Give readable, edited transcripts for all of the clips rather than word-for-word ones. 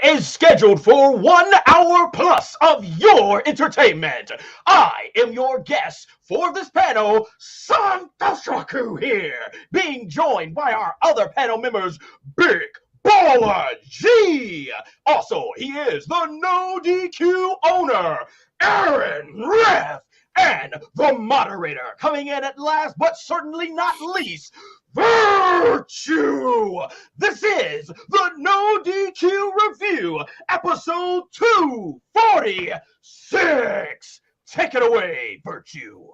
is scheduled for 1 hour plus of your entertainment. I am your guest for this panel, Santosaku here, being joined by our other panel members, Big Baller G. Also, he is the NoDQ owner, Aaron Ref, and the moderator coming in at last, but certainly not least, Virtue. This is the NoDQ Review, episode 246. Take it away, Virtue.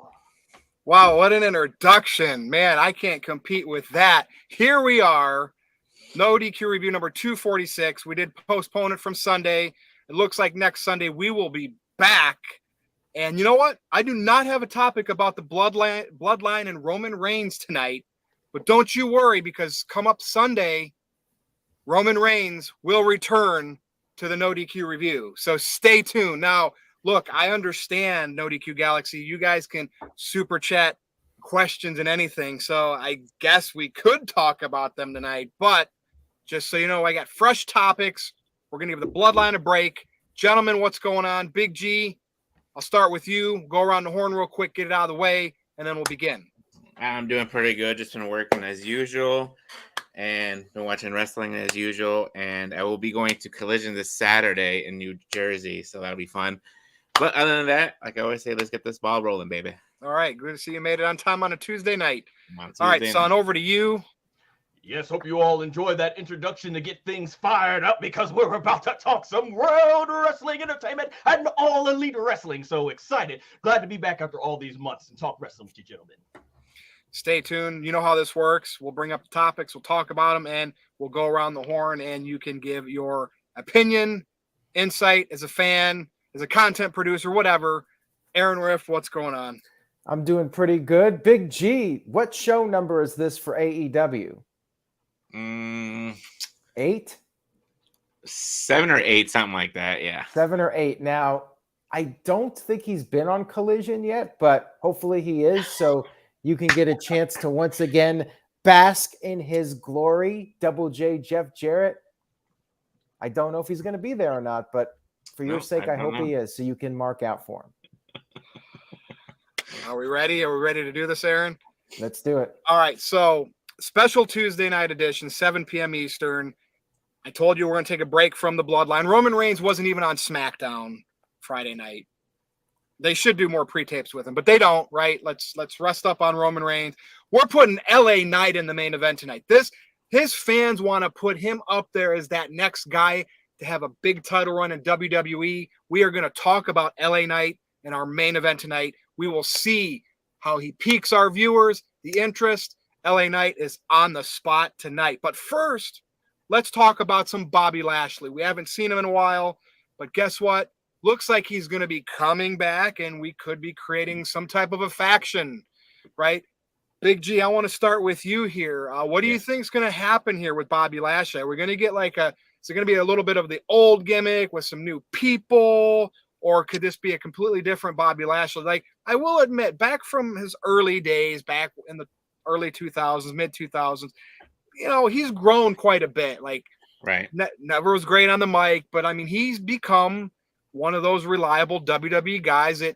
Wow, what an introduction. Man, I can't compete with that. Here we are, NoDQ Review number 246. We did postpone it from Sunday. It looks like next Sunday we will be back. And you know what? I do not have a topic about the bloodline and Roman Reigns tonight. But don't you worry, because come up Sunday, Roman Reigns will return to the NoDQ Review. So stay tuned. Now, look, I understand NoDQ Galaxy. You guys can super chat questions and anything. So I guess we could talk about them tonight. But just so you know, I got fresh topics. We're going to give the bloodline a break. Gentlemen, what's going on? Big G, I'll start with you. Go around the horn real quick, get it out of the way, and then we'll begin. I'm doing pretty good. Just been working as usual and been watching wrestling as usual. And I will be going to Collision this Saturday in New Jersey, so that'll be fun. But other than that, like I always say, let's get this ball rolling, baby. All right. Good to see you made it on time on a Tuesday night. All right, son, over to you. Yes, hope you all enjoyed that introduction to get things fired up, because we're about to talk some world wrestling entertainment and all elite wrestling. So excited. Glad to be back after all these months and talk wrestling with you, gentlemen. Stay tuned. You know how this works. We'll bring up the topics, we'll talk about them, and we'll go around the horn, and you can give your opinion, insight as a fan, as a content producer, whatever. Aaron Riff, what's going on? I'm doing pretty good. Big G, what show number is this for AEW? 8? 7 or 8, something like that, yeah. 7 or 8. Now, I don't think he's been on Collision yet, but hopefully he is, so you can get a chance to once again bask in his glory. Double J Jeff Jarrett. I don't know if he's going to be there or not, but for your sake, I hope he is, so you can mark out for him. Are we ready? Are we ready to do this, Aaron? Let's do it. All right, so special Tuesday night edition, 7 p.m. Eastern. I told you we're going to take a break from the bloodline. Roman Reigns wasn't even on SmackDown Friday night. They should do more pre-tapes with him, but they don't, right? Let's rest up on Roman Reigns. We're putting LA Knight in the main event tonight. His fans want to put him up there as that next guy to have a big title run in WWE. We are going to talk about LA Knight in our main event tonight. We will see how he piques our viewers, the interest. LA Knight is on the spot tonight. But first, let's talk about some Bobby Lashley. We haven't seen him in a while, but guess what? Looks like he's going to be coming back, and we could be creating some type of a faction, right? Big G, I want to start with you here. What do you think is going to happen here with Bobby Lashley? Are we going to get is it going to be a little bit of the old gimmick with some new people, or could this be a completely different Bobby Lashley? Like, I will admit, back from his early days, back in the early 2000s, mid 2000s, he's grown quite a bit. Like, right. Never was great on the mic, but I mean, he's become one of those reliable WWE guys that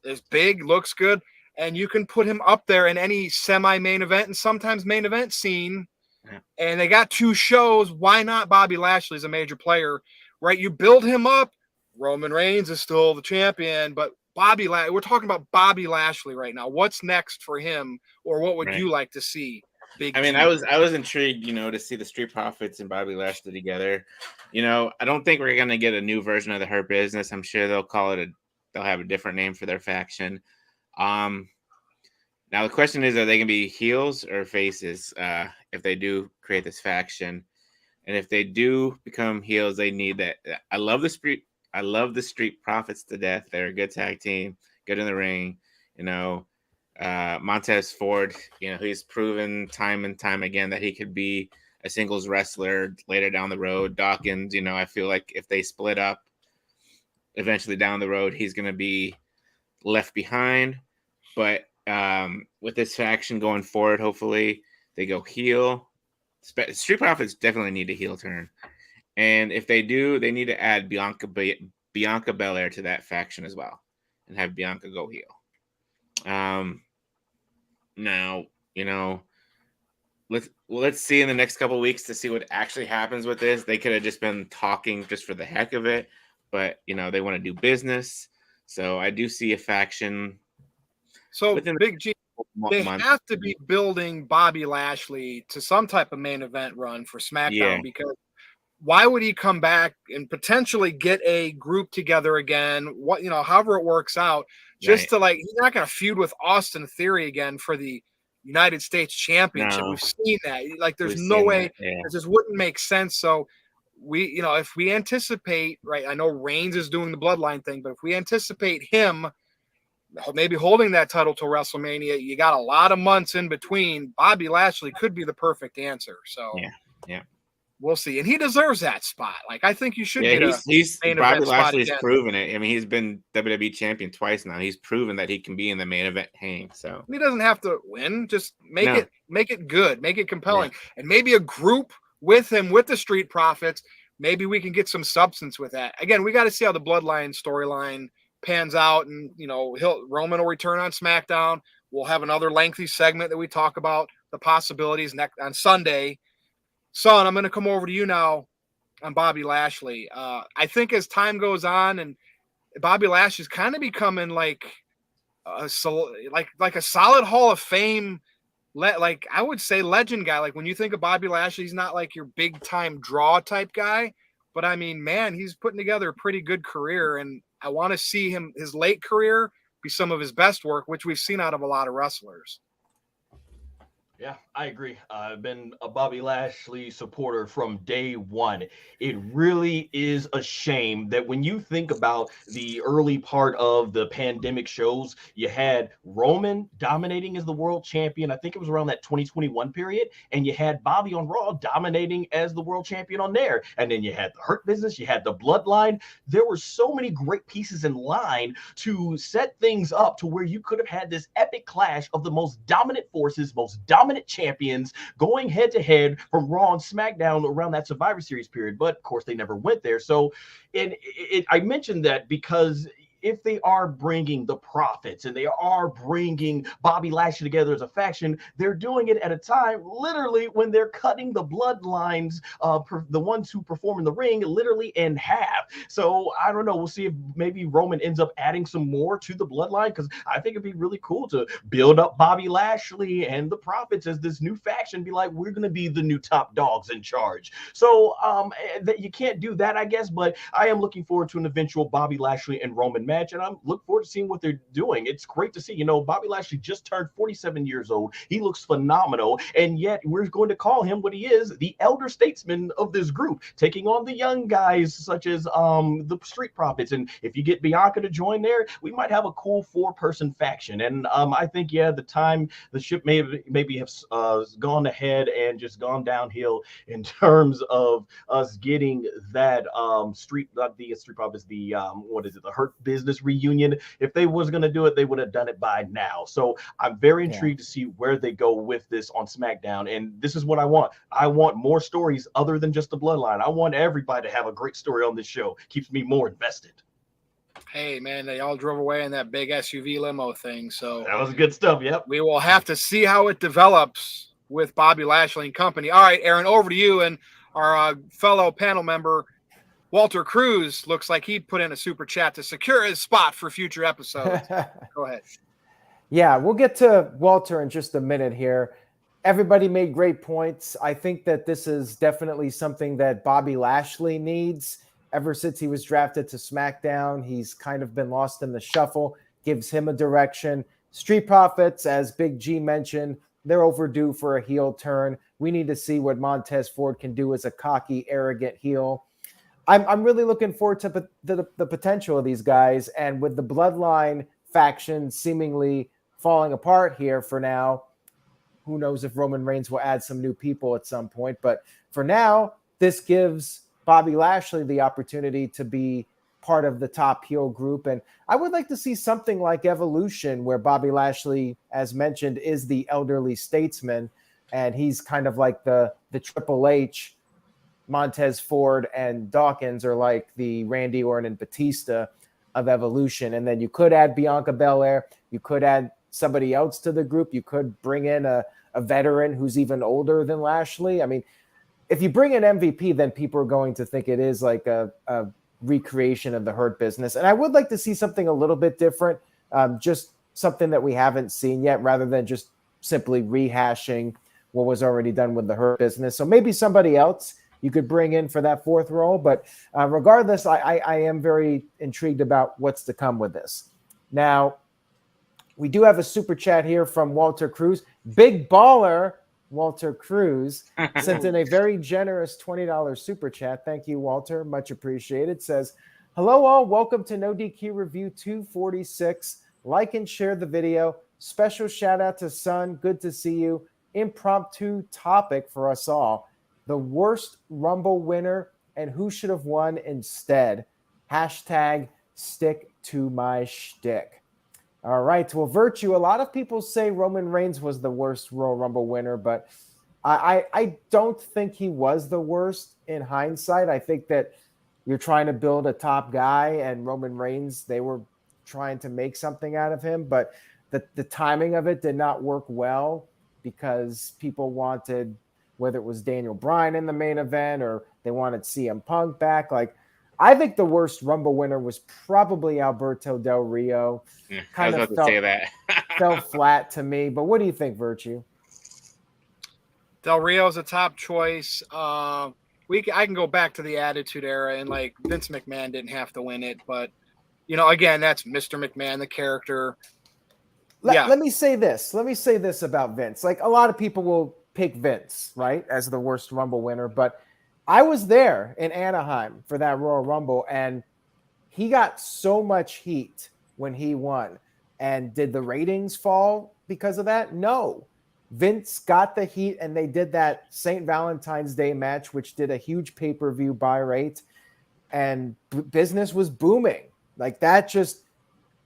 is big, looks good, and you can put him up there in any semi-main event and sometimes main event scene. Yeah. And they got 2 shows. Why not Bobby Lashley's a major player, right? You build him up. Roman Reigns is still the champion, but we're talking about Bobby Lashley right now. What's next for him, or what would you like to see? I was intrigued, to see the Street Profits and Bobby Lashley together. I don't think we're gonna get a new version of the Hurt Business. I'm sure they'll have a different name for their faction. Now the question is, are they gonna be heels or faces if they do create this faction? And if they do become heels, they need that. I love the Street Profits to death. They're a good tag team, good in the ring. Montez Ford, he's proven time and time again that he could be a singles wrestler later down the road. Dawkins, I feel like if they split up eventually down the road, he's going to be left behind. But with this faction going forward, hopefully they go heel. Street Profits definitely need a heel turn. And if they do, they need to add Bianca Belair to that faction as well, and have Bianca go heel. Now, let's see in the next couple of weeks to see what actually happens with this. They could have just been talking just for the heck of it, but they want to do business. So I do see a faction. So Big G, they have to be building Bobby Lashley to some type of main event run for SmackDown, because why would he come back and potentially get a group together again? However it works out, just to he's not going to feud with Austin Theory again for the United States Championship. No. We've seen that. There's no way. It just wouldn't make sense. So if we anticipate, right, I know Reigns is doing the bloodline thing, but if we anticipate him maybe holding that title till WrestleMania, you got a lot of months in between. Bobby Lashley could be the perfect answer. So yeah. We'll see, and he deserves that spot. I think you should. He's Bobby Lashley's proven it. I mean, he's been WWE champion twice now. He's proven that he can be in the main event hang. So he doesn't have to win. Just make it good, make it compelling, and maybe a group with him with the Street Profits. Maybe we can get some substance with that. Again, we got to see how the Bloodline storyline pans out, and Roman will return on SmackDown. We'll have another lengthy segment that we talk about the possibilities next on Sunday. Son, I'm going to come over to you now on Bobby Lashley. I think as time goes on, and Bobby Lashley's kind of becoming like a solid Hall of Fame, I would say legend guy. When you think of Bobby Lashley, he's not like your big time draw type guy, but I mean, man, he's putting together a pretty good career, and I want to see his late career be some of his best work, which we've seen out of a lot of wrestlers. Yeah, I agree. I've been a Bobby Lashley supporter from day one. It really is a shame that when you think about the early part of the pandemic shows, you had Roman dominating as the world champion. I think it was around that 2021 period. And you had Bobby on Raw dominating as the world champion on there. And then you had the Hurt Business, you had the Bloodline. There were so many great pieces in line to set things up to where you could have had this epic clash of the most dominant forces, most dominant champions going head to head from Raw and SmackDown around that Survivor Series period. But of course, they never went there. So I mentioned that because if they are bringing the Profits and they are bringing Bobby Lashley together as a faction, they're doing it at a time literally when they're cutting the bloodlines, the ones who perform in the ring, literally in half. So I don't know. We'll see if maybe Roman ends up adding some more to the bloodline, because I think it'd be really cool to build up Bobby Lashley and the Profits as this new faction. Be like, we're going to be the new top dogs in charge. So that you can't do that, I guess. But I am looking forward to an eventual Bobby Lashley and Roman match. And I'm looking forward to seeing what they're doing. It's great to see. Bobby Lashley just turned 47 years old. He looks phenomenal. And yet we're going to call him what he is, the elder statesman of this group, taking on the young guys such as the Street Profits. And if you get Bianca to join there, we might have a cool 4-person faction. And I think, the ship maybe have gone ahead and just gone downhill in terms of us getting that Street Profits, the Hurt Business reunion. If they was going to do it, they would have done it by now. So I'm very intrigued to see where they go with this on SmackDown. And this is what I want. I want more stories other than just the bloodline. I want everybody to have a great story on this show. Keeps me more invested. Hey, man, they all drove away in that big SUV limo thing. So that was good stuff. Yep. We will have to see how it develops with Bobby Lashley and company. All right, Aaron, over to you. And our fellow panel member, Walter Cruz, looks like he put in a super chat to secure his spot for future episodes. Go ahead. Yeah, we'll get to Walter in just a minute here. Everybody made great points. I think that this is definitely something that Bobby Lashley needs. Ever since he was drafted to SmackDown, he's kind of been lost in the shuffle, gives him a direction. Street Profits, as Big G mentioned, they're overdue for a heel turn. We need to see what Montez Ford can do as a cocky, arrogant heel. I'm really looking forward to the potential of these guys. And with the Bloodline faction seemingly falling apart here for now, who knows if Roman Reigns will add some new people at some point. But for now, this gives Bobby Lashley the opportunity to be part of the top heel group. And I would like to see something like Evolution, where Bobby Lashley, as mentioned, is the elderly statesman. And he's kind of like the Triple H Montez Ford and Dawkins are like the Randy Orton and Batista of Evolution. And then you could add Bianca Belair. You could add somebody else to the group. You could bring in a veteran who's even older than Lashley. I mean, if you bring in MVP, then people are going to think it is like a recreation of the Hurt Business. And I would like to see something a little bit different, just something that we haven't seen yet, rather than just simply rehashing what was already done with the Hurt Business. So maybe somebody else you could bring in for that fourth role. But regardless, I am very intrigued about what's to come with this. Now, we do have a super chat here from Walter Cruz. Big baller Walter Cruz sent in a very generous $20 super chat. Thank you, Walter. Much appreciated. Says, hello all. Welcome to NoDQ Review 246. Like and share the video. Special shout out to Son. Good to see you. Impromptu topic for us all. The worst Rumble winner and who should have won instead. Hashtag stick to my shtick. All right. Well, Virtue, a lot of people say Roman Reigns was the worst Royal Rumble winner, but I don't think he was the worst in hindsight. I think that you're trying to build a top guy, and Roman Reigns, they were trying to make something out of him, but the timing of it did not work well because people wanted, whether it was Daniel Bryan in the main event or they wanted CM Punk back. Like, I think the worst Rumble winner was probably Alberto Del Rio. Yeah, I was about to say that. Fell flat to me. But what do you think, Virtue? Del Rio is a top choice. I can go back to the Attitude Era, and like Vince McMahon didn't have to win it, but again, that's Mr. McMahon, the character. Let me say this. Let me say this about Vince. Like, a lot of people will pick Vince, right, as the worst Rumble winner, but I was there in Anaheim for that Royal Rumble, and he got so much heat when he won. And did the ratings fall because of that? No. Vince got the heat, and they did that St. Valentine's Day match, which did a huge pay-per-view buy rate, and business was booming. Like, that just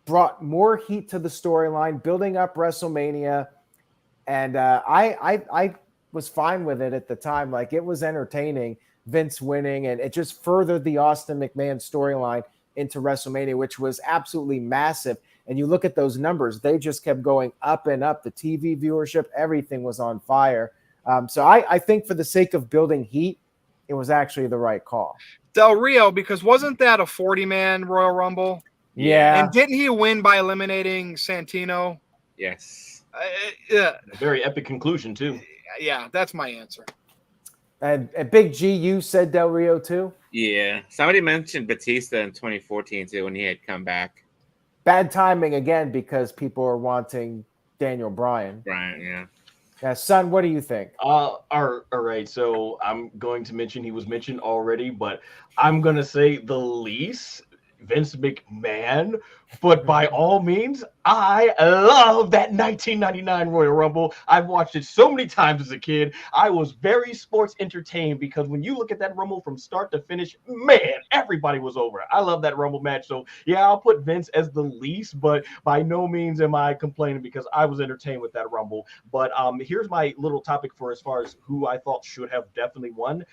brought more heat to the storyline, building up WrestleMania. And I was fine with it at the time. Like, it was entertaining, Vince winning, and it just furthered the Austin McMahon storyline into WrestleMania, which was absolutely massive. And you look at those numbers, they just kept going up and up. The TV viewership, everything was on fire. So I think for the sake of building heat, it was actually the right call. Del Rio, because wasn't that a 40-man Royal Rumble? Yeah. And didn't he win by eliminating Santino? Yes. Yeah. A very epic conclusion, too. Yeah, that's my answer. And Big G, you said Del Rio too? Yeah. Somebody mentioned Batista in 2014 too when he had come back. Bad timing again because people are wanting Daniel Bryan. Bryan, yeah. Now, Son, what do you think? All right. So I'm going to mention, he was mentioned already, but I'm going to say the least, Vince McMahon. But by all means, I love that 1999 Royal Rumble. I've watched it so many times as a kid. I was very sports entertained because when you look at that Rumble from start to finish, man, everybody was over. I love that Rumble match. So yeah, I'll put Vince as the least, but by no means am I complaining because I was entertained with that Rumble. But here's my little topic for as far as who I thought should have definitely won.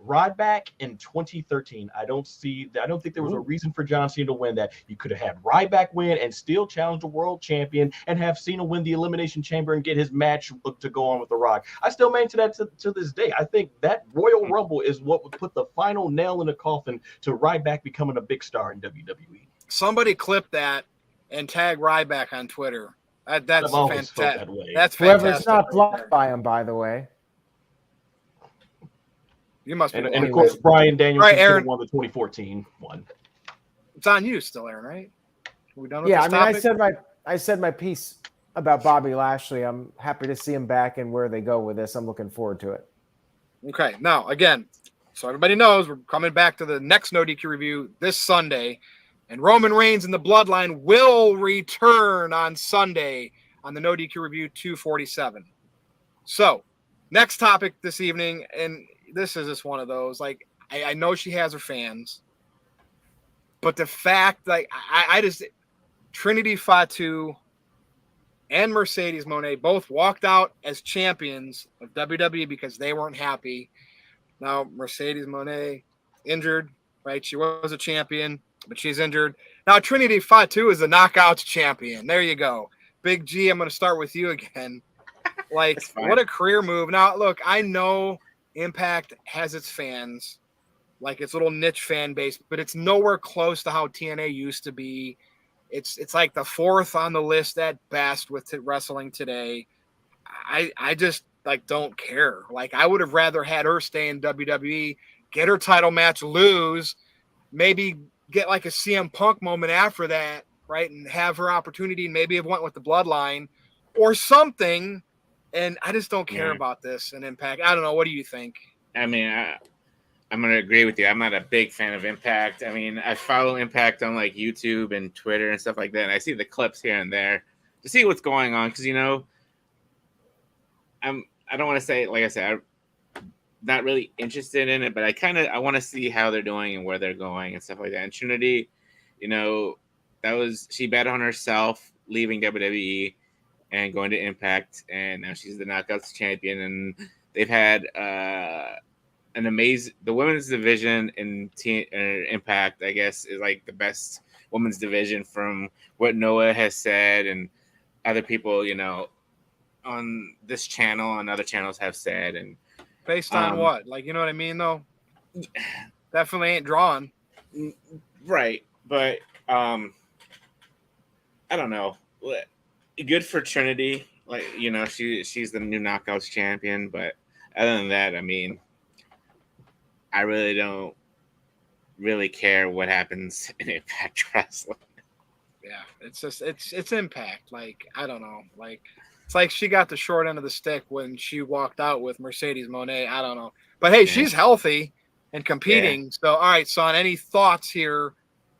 Ryback in 2013. I don't think there was a reason for John Cena to win that. You could have had Ryback win and still challenge the world champion and have Cena win the Elimination Chamber and get his match to go on with The Rock. I still maintain that to this day. I think that Royal Rumble is what would put the final nail in the coffin to Ryback becoming a big star in WWE. Somebody clip that and tag Ryback on Twitter. That's fantastic. That that's whoever's fantastic. not blocked by him, by the way. You must be. And of course, Bryan Danielson right, Aaron won the 2014 one. It's on you still, Aaron, right? Are we done with this topic? I said my piece about Bobby Lashley. I'm happy to see him back and where they go with this. I'm looking forward to it. Okay. Now, again, so everybody knows we're coming back to the next NoDQ review this Sunday, and Roman Reigns and the Bloodline will return on Sunday on the NoDQ review 247. So, next topic this evening, and this is just one of those, like, I know she has her fans, but the fact, like, I just, Trinity Fatu and Mercedes Moné both walked out as champions of WWE because they weren't happy. Now Mercedes Moné injured, right? She was a champion, but she's injured. Now Trinity Fatu is a knockouts champion. There you go. Big G, I'm going to start with you again. Like, what a career move. Now, look, I know Impact has its fans, like its little niche fan base, but it's nowhere close to how TNA used to be. It's like the fourth on the list at best with wrestling today. I just like don't care. Like, I would have rather had her stay in WWE, get her title match, lose, maybe get like a CM Punk moment after that, right? And have her opportunity and maybe have went with the bloodline or something. And I just don't care about this and Impact. I don't know. What do you think? I mean, I'm going to agree with you. I'm not a big fan of Impact. I mean, I follow Impact on like YouTube and Twitter and stuff like that. And I see the clips here and there to see what's going on. Cause I don't want to say, like I said, I'm not really interested in it, but I want to see how they're doing and where they're going and stuff like that. And Trinity, she bet on herself leaving WWE and going to Impact, and now she's the Knockouts champion. And they've had an amazing the women's division in Impact. I guess is like the best women's division from what Noah has said and other people, on this channel and other channels have said. And based on what? Like, you know what I mean? Though, definitely ain't drawn, right? But I don't know. Good for Trinity, like she's the new Knockouts champion. But other than that, I mean, I really don't really care what happens in Impact Wrestling. Yeah, it's just it's Impact. Like, I don't know. Like, it's like she got the short end of the stick when she walked out with Mercedes Moné. I don't know, but hey, she's healthy and competing. Yeah. So, all right, Son, any thoughts here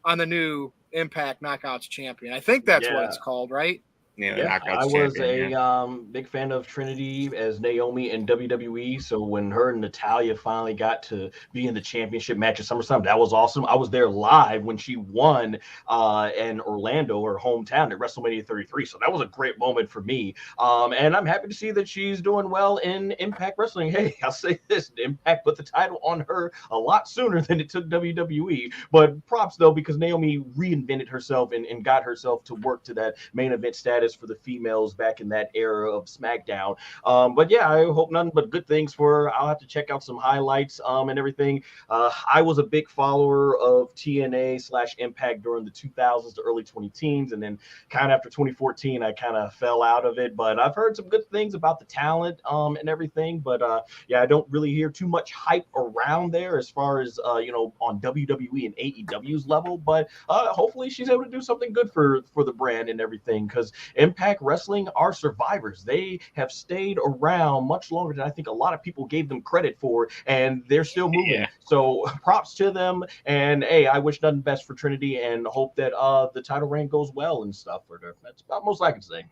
on the new Impact Knockouts champion? I think that's what it's called, right? Yeah, I was a big fan of Trinity as Naomi in WWE. So when her and Natalya finally got to be in the championship match at SummerSlam, that was awesome. I was there live when she won in Orlando, her hometown, at WrestleMania 33. So that was a great moment for me. And I'm happy to see that she's doing well in Impact Wrestling. Hey, I'll say this, Impact put the title on her a lot sooner than it took WWE. But props, though, because Naomi reinvented herself and got herself to work to that main event status for the females back in that era of SmackDown. But yeah, I hope nothing but good things for her. I'll have to check out some highlights and everything. I was a big follower of TNA/Impact during the 2000s to early 2010s, and then kind of after 2014, I kind of fell out of it. But I've heard some good things about the talent and everything. But yeah, I don't really hear too much hype around there as far as on WWE and AEW's level. But hopefully she's able to do something good for the brand and everything, because Impact Wrestling are survivors. They have stayed around much longer than I think a lot of people gave them credit for, and they're still moving. Yeah. So props to them. And hey, I wish nothing best for Trinity and hope that the title reign goes well and stuff for her. That's about most I can say.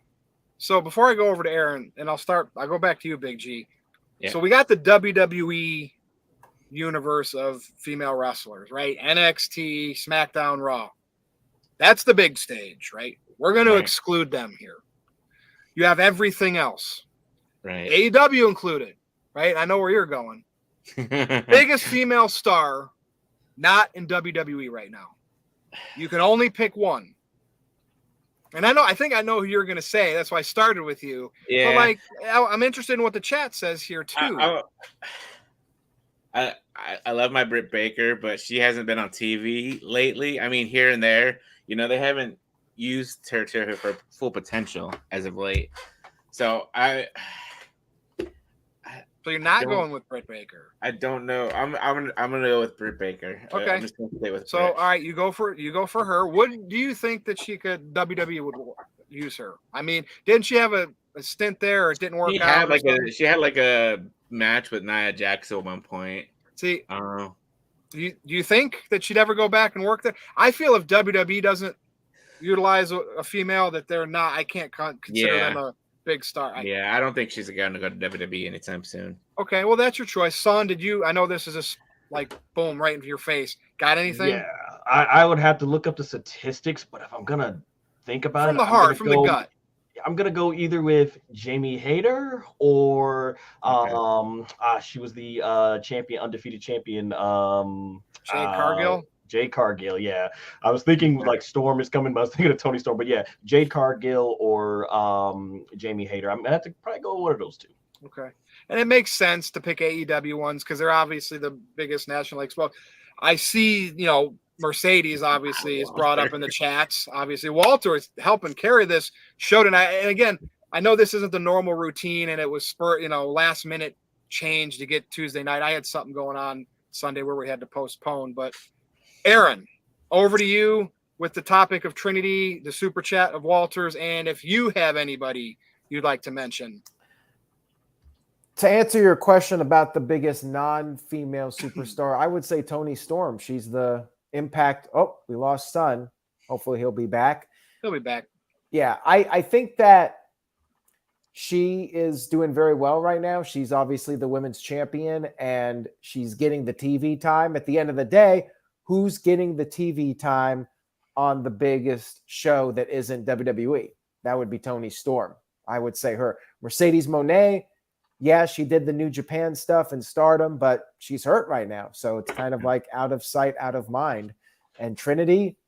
So before I go over to Aaron, and I'll go back to you, Big G. Yeah. So we got the WWE universe of female wrestlers, right? NXT, SmackDown, Raw. That's the big stage, right? We're going to exclude them here. You have everything else, right? AEW included, right? I know where you're going. Biggest female star, not in WWE right now. You can only pick one. And I think I know who you're going to say. That's why I started with you. Yeah. But like, I'm interested in what the chat says here too. I love my Britt Baker, but she hasn't been on TV lately. I mean, here and there, they haven't used her to her full potential as of late. So so you're not going with Britt Baker. I don't know. I'm gonna go with Britt Baker. Okay. I'm just gonna stay with so Britt. All right, you go for her. What do you think that WWE would use her? I mean, didn't she have a stint there, or it didn't work out? She had like a match with Nia Jax at one point. See, do you think that she'd ever go back and work there? I feel if WWE doesn't utilize a female, that they're not. I can't consider them a big star. I don't think she's going to go to WWE anytime soon. Okay, well, that's your choice. Son, I know this is just like boom right into your face. Got anything? Yeah, I would have to look up the statistics, but if I'm gonna think about from the heart, from the gut. I'm gonna go either with Jamie Hayter or she was the champion, undefeated champion. Jade Cargill. Jade Cargill, yeah. I was thinking like Storm is coming, but I was thinking of Tony Storm. But yeah, Jade Cargill or Jamie Hayter. I'm gonna have to probably go with one of those two. Okay. And it makes sense to pick AEW ones because they're obviously the biggest national expo. I see, Mercedes obviously is brought up in the chats. Obviously, Walter is helping carry this show tonight. And again, I know this isn't the normal routine, and it was last minute change to get Tuesday night. I had something going on Sunday where we had to postpone. But Aaron, over to you with the topic of Trinity, the super chat of Walters, and if you have anybody you'd like to mention. To answer your question about the biggest non-female superstar, I would say Toni Storm. She's the Impact. Oh, we lost Sun. Hopefully he'll be back. He'll be back. Yeah, I think that she is doing very well right now. She's obviously the women's champion, and she's getting the TV time. At the end of the day, who's getting the TV time on the biggest show that isn't WWE? That would be Toni Storm. I would say her. Mercedes Moné, yeah, she did the New Japan stuff and Stardom, but she's hurt right now. So it's kind of like out of sight, out of mind. And Trinity,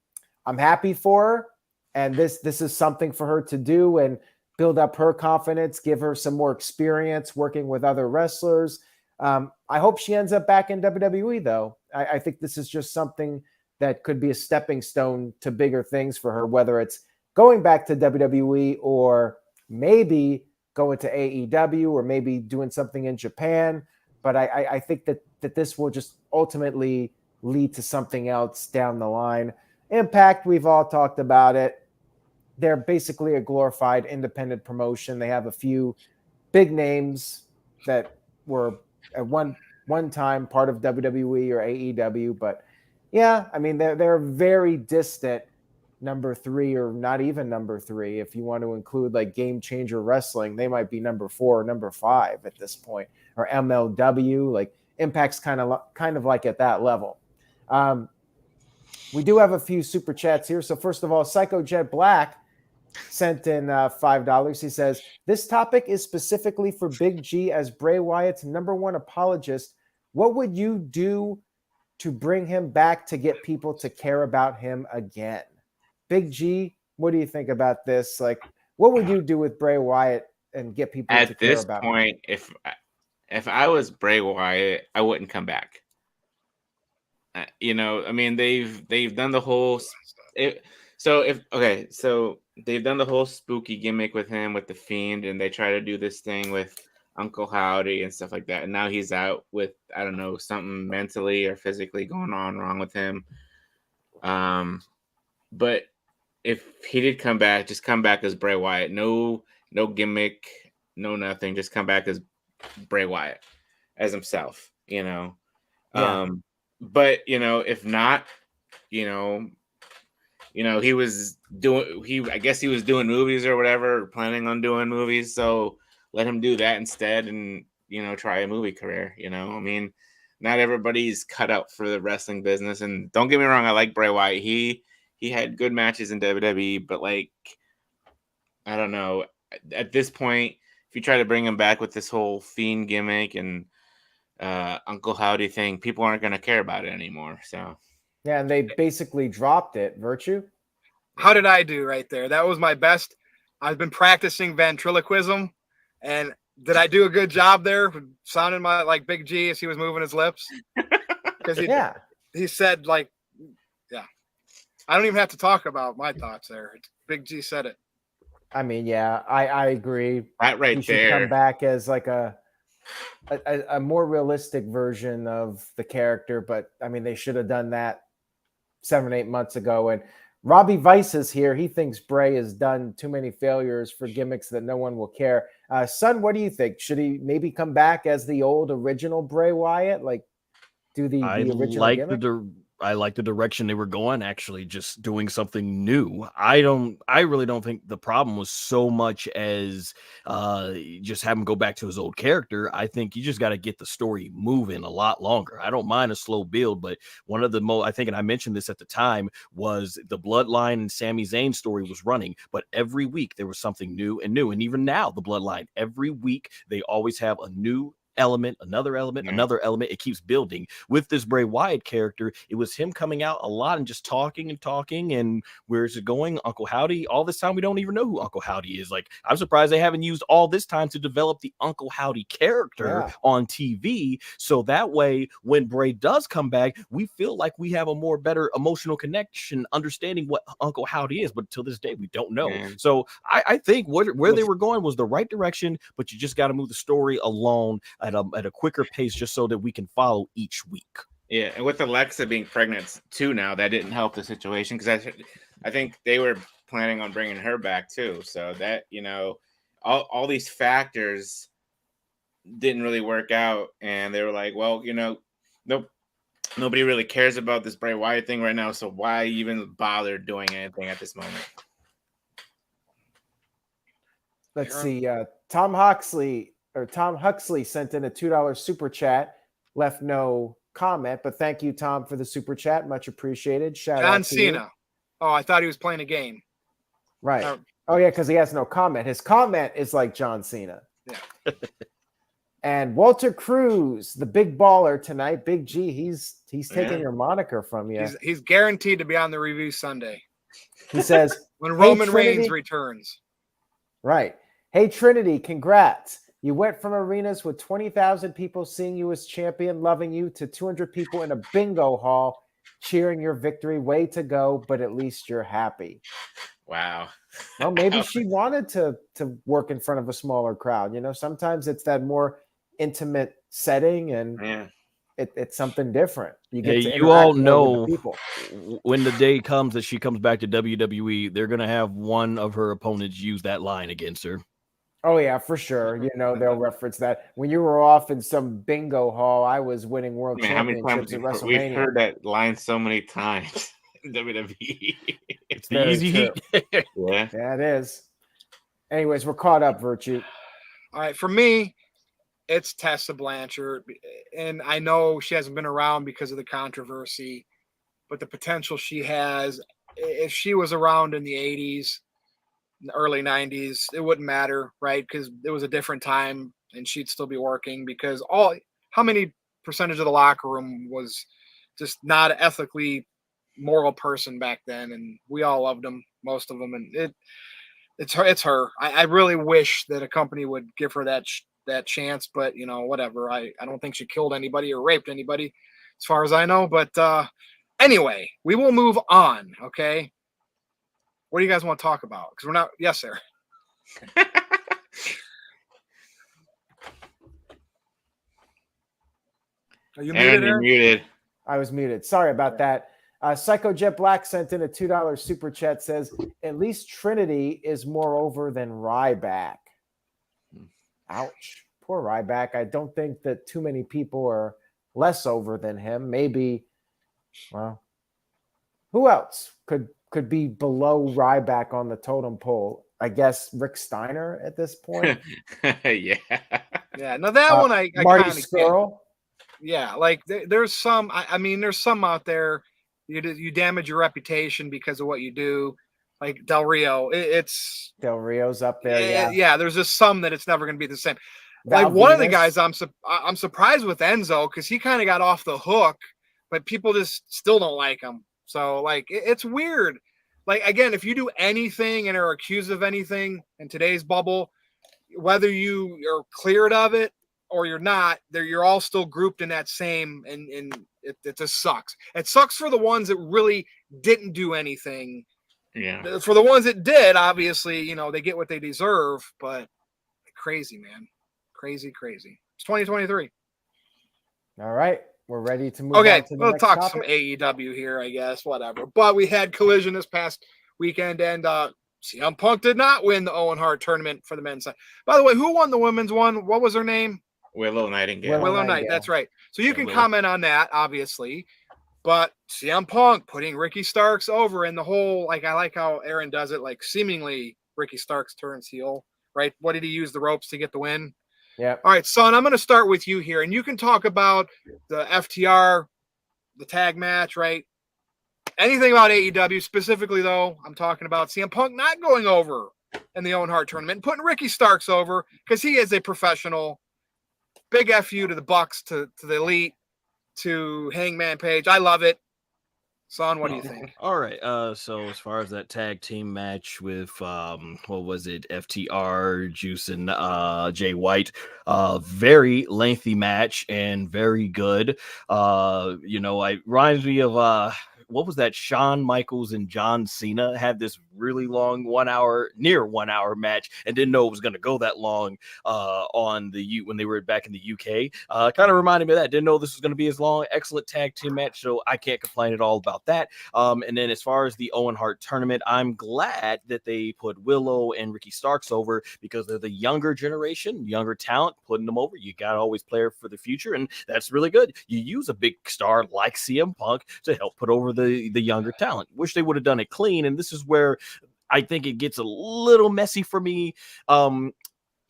I'm happy for her. And this is something for her to do and build up her confidence, give her some more experience working with other wrestlers. I hope she ends up back in WWE, though. I think this is just something that could be a stepping stone to bigger things for her, whether it's going back to WWE or maybe going to AEW or maybe doing something in Japan. But I think that this will just ultimately lead to something else down the line. Impact, we've all talked about it. They're basically a glorified independent promotion. They have a few big names that were at one time part of WWE or AEW. But yeah, I mean, they're very distant number 3 or not even number 3. If you want to include like Game Changer Wrestling, they might be number 4 or number 5 at this point, or MLW. Like Impact's kind of like at that level. We do have a few super chats here. So first of all, Psycho Jet Black sent in $5. He says, this topic is specifically for Big G as Bray Wyatt's #1 apologist. What would you do to bring him back to get people to care about him again? Big G, what do you think about this? Like, what would you do with Bray Wyatt and get people to care about him? At this point, if I was Bray Wyatt, I wouldn't come back. I mean, they've done the whole. So they've done the whole spooky gimmick with him with the Fiend, and they try to do this thing with Uncle Howdy and stuff like that. And now he's out with, I don't know, something mentally or physically going on wrong with him. But if he did come back, just come back as Bray Wyatt. No gimmick, no nothing. Just come back as Bray Wyatt, as himself. Yeah. But if not, he was doing. I guess he was doing movies or whatever, or planning on doing movies. So let him do that instead, and try a movie career. I mean, not everybody's cut out for the wrestling business. And don't get me wrong, I like Bray Wyatt. He had good matches in WWE, but like, I don't know. At this point, if you try to bring him back with this whole Fiend gimmick and Uncle Howdy thing, people aren't going to care about it anymore. So yeah, and they basically dropped it. Virtue. How did I do right there? That was my best. I've been practicing ventriloquism, and did I do a good job there? Sounding like Big G as he was moving his lips. Because he said like, yeah. I don't even have to talk about my thoughts there. Big G said it. I mean, yeah, I agree. That right he should there. come back as like a more realistic version of the character, but I mean, they should have done that 7-8 months ago. And Robbie Vice is here. He thinks Bray has done too many failures for gimmicks that no one will care. Son, what do you think? Should he maybe come back as the old original Bray Wyatt? Like do the original gimmick? I like the direction they were going, actually just doing something new. I really don't think the problem was so much as just have him go back to his old character. I think you just got to get the story moving a lot longer. I don't mind a slow build, but one of the I think, and I mentioned this at the time, was the Bloodline and Sami Zayn story was running, but every week there was something new. And even now, the Bloodline, every week they always have a new element, another element, another element. It keeps building. With this Bray Wyatt character, it was him coming out a lot and just talking, and where's it going? Uncle Howdy. All this time we don't even know who Uncle Howdy is. Like, I'm surprised they haven't used all this time to develop the Uncle Howdy character on TV, so that way when Bray does come back, we feel like we have a better emotional connection, understanding what Uncle Howdy is. But until this day, we don't know. So I think where they were going was the right direction, but you just got to move the story along at a quicker pace, just so that we can follow each week. Yeah, and with Alexa being pregnant too now, that didn't help the situation, because I think they were planning on bringing her back too. So that, all these factors didn't really work out, and they were like, well, nope, nobody really cares about this Bray Wyatt thing right now, so why even bother doing anything at this moment? Let's see. Tom Huxley sent in a $2 super chat, left no comment, but thank you, Tom, for the super chat. Much appreciated. Shout out to Cena. You. Oh, I thought he was playing a game. Right. Oh, yeah, because he has no comment. His comment is like John Cena. Yeah. And Walter Cruz, the big baller tonight, Big G, he's taking your moniker from you. He's guaranteed to be on the review Sunday. He says, when Roman Reigns returns. Right. Hey, Trinity, congrats. You went from arenas with 20,000 people seeing you as champion, loving you, to 200 people in a bingo hall cheering your victory. Way to go, but at least you're happy. Wow. Well, maybe she wanted to work in front of a smaller crowd. Sometimes it's that more intimate setting, and it's something different. You get to you all know with the people. When the day comes that she comes back to WWE, they're going to have one of her opponents use that line against her. Oh, yeah, for sure. They'll reference that. When you were off in some bingo hall, I was winning world championships at WrestleMania. We've heard that line so many times in WWE. It's the easy heat. Yeah, it is. Anyways, we're caught up, Virtue. All right, for me, it's Tessa Blanchard. And I know she hasn't been around because of the controversy, but the potential she has, if she was around in the 80s, the early 90s, it wouldn't matter, right? Because it was a different time and she'd still be working, because how many percentage of the locker room was just not an ethically moral person back then, and we all loved them, most of them, and it's her. I really wish that a company would give her that chance, but whatever. I don't think she killed anybody or raped anybody as far as I know, but anyway, we will move on. Okay, what do you guys want to talk about? Because we're not. Yes, sir. Are you muted? You're muted. I was muted. Sorry about that. Psycho Jet Black sent in a $2 super chat. Says, at least Trinity is more over than Ryback. Ouch. Poor Ryback. I don't think that too many people are less over than him. Maybe, well, who else could be below Ryback on the totem pole? I guess Rick Steiner at this point. Yeah. No, that one I Marty Scurll. Yeah, like there's some. I mean, there's some out there. You damage your reputation because of what you do. Like Del Rio, it's Del Rio's up there. Yeah. There's just some that it's never going to be the same. Like one of the guys, I'm surprised with Enzo, because he kind of got off the hook, but people just still don't like him. So like it's weird. Like again, if you do anything and are accused of anything in today's bubble, whether you are cleared of it or you're not, you're all still grouped in that same, and it just sucks. It sucks for the ones that really didn't do anything. Yeah. For the ones that did, obviously, they get what they deserve, but crazy, man. Crazy. It's 2023. All right. We're ready to move on to the we'll next talk topic. some AEW here, I guess, whatever. But we had Collision this past weekend, and CM Punk did not win the Owen Hart tournament for the men's side. By the way, who won the women's one? What was her name? Willow Nightingale. Willow Night, that's right. So you can comment on that, obviously. But CM Punk putting Ricky Starks over, and the whole, like, I like how Aaron does it, like seemingly Ricky Starks turns heel, right? What did he use the ropes to get the win? Yeah. All right, son, I'm going to start with you here, and you can talk about the FTR, the tag match, right? Anything about AEW specifically, though, I'm talking about CM Punk not going over in the Owen Hart tournament and putting Ricky Starks over because he is a professional. Big FU to the Bucks, to the Elite, to Hangman Page. I love it. Son, what do you think? All right. So as far as that tag team match with what was it, FTR, Juice and Jay White, very lengthy match and very good. It reminds me of what was that? Shawn Michaels and John Cena had this really long near 1 hour match and didn't know it was going to go that long when they were back in the UK. Kind of reminded me of that. Didn't know this was going to be as long. Excellent tag team match, so I can't complain at all about that. And then as far as the Owen Hart tournament, I'm glad that they put Willow and Ricky Starks over because they're the younger generation, younger talent, putting them over. You got to always play for the future, and that's really good. You use a big star like CM Punk to help put over the younger talent. Wish they would have done it clean, and this is where I think it gets a little messy for me.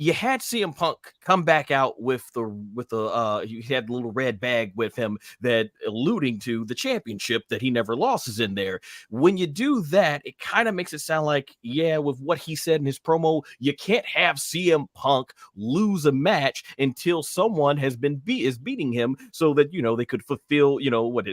You had CM Punk come back out with you had the little red bag with him that alluding to the championship that he never lost is in there. When you do that, it kind of makes it sound like, yeah, with what he said in his promo, you can't have CM Punk lose a match until someone is beating him so that, they could fulfill,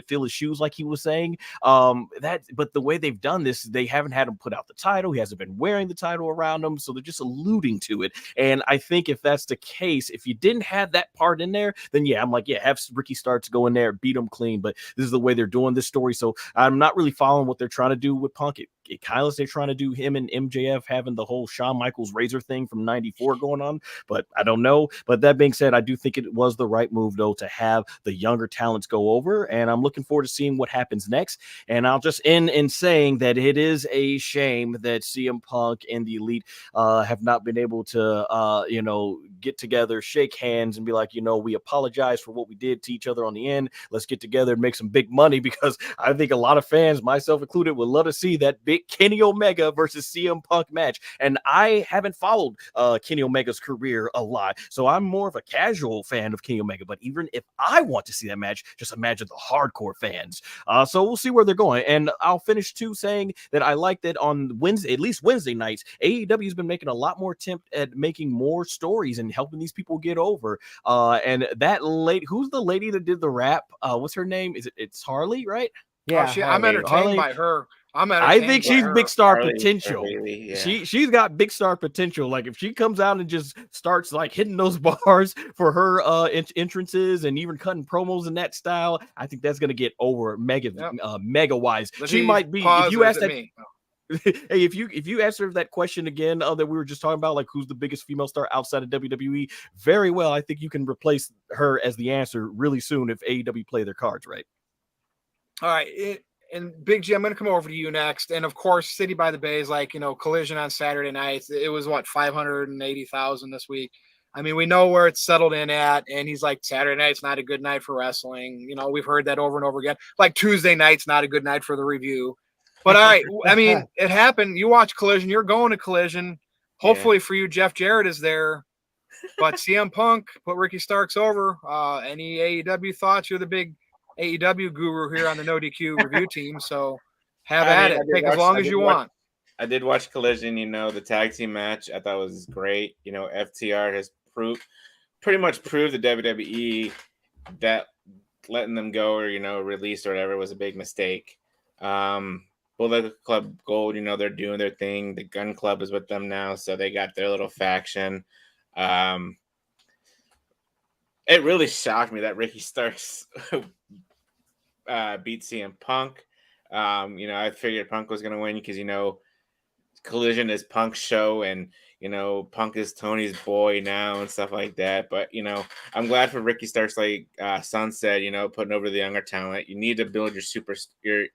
fill his shoes like he was saying. But the way they've done this, they haven't had him put out the title. He hasn't been wearing the title around him. So they're just alluding to it. And I think if that's the case, if you didn't have that part in there, then I'm like, have Ricky Starks go in there, beat him clean. But this is the way they're doing this story. So I'm not really following what they're trying to do with Punk. It kind of looks they're trying to do him and MJF having the whole Shawn Michaels Razor thing from '94 going on, but I don't know. But that being said, I do think it was the right move though to have the younger talents go over, and I'm looking forward to seeing what happens next. And I'll just end in saying that it is a shame that CM Punk and the Elite have not been able to get together, shake hands, and be like, we apologize for what we did to each other on the end. Let's get together and make some big money, because I think a lot of fans, myself included, would love to see that big Kenny Omega versus CM Punk match. And I haven't followed Kenny Omega's career a lot, so I'm more of a casual fan of Kenny Omega. But even if I want to see that match, just imagine the hardcore fans. So we'll see where they're going. And I'll finish too saying that I like that on Wednesday, at least Wednesday nights, AEW has been making a lot more attempt at making more stories and helping these people get over. And that lady, who's the lady that did the rap? What's her name? It's Harley, right? Yeah, I'm entertained Harley. by her. I think she's big star Harley, potential. Harley, yeah. She's got big star potential. Like if she comes out and just starts like hitting those bars for her entrances and even cutting promos in that style, I think that's gonna get over mega wise. She might be. If you ask that, hey, if you answer that question again that we were just talking about, like who's the biggest female star outside of WWE, very well, I think you can replace her as the answer really soon if AEW play their cards right. All right. And Big G, I'm going to come over to you next. And of course, City by the Bay is like, Collision on Saturday nights. It was 580,000 this week. I mean, we know where it's settled in at. And he's like, Saturday night's not a good night for wrestling. We've heard that over and over again. Like Tuesday night's not a good night for the review. But all right, I mean, it happened. You watch Collision. You're going to Collision. Hopefully for you, Jeff Jarrett is there. But CM Punk put Ricky Starks over. Any AEW thoughts? You're the big AEW guru here on the NoDQ review team, so have at it. Take as long as you want. I did watch Collision, the tag team match. I thought was great. FTR has pretty much proved the WWE that letting them go or, release or whatever was a big mistake. Bullet Club Gold, they're doing their thing. The Gun Club is with them now, so they got their little faction. It really shocked me that Ricky Starks beat CM Punk. I figured Punk was going to win because, Collision is Punk's show and, Punk is Tony's boy now and stuff like that. But, I'm glad for Ricky Starks, like Son said, putting over the younger talent. You need to build you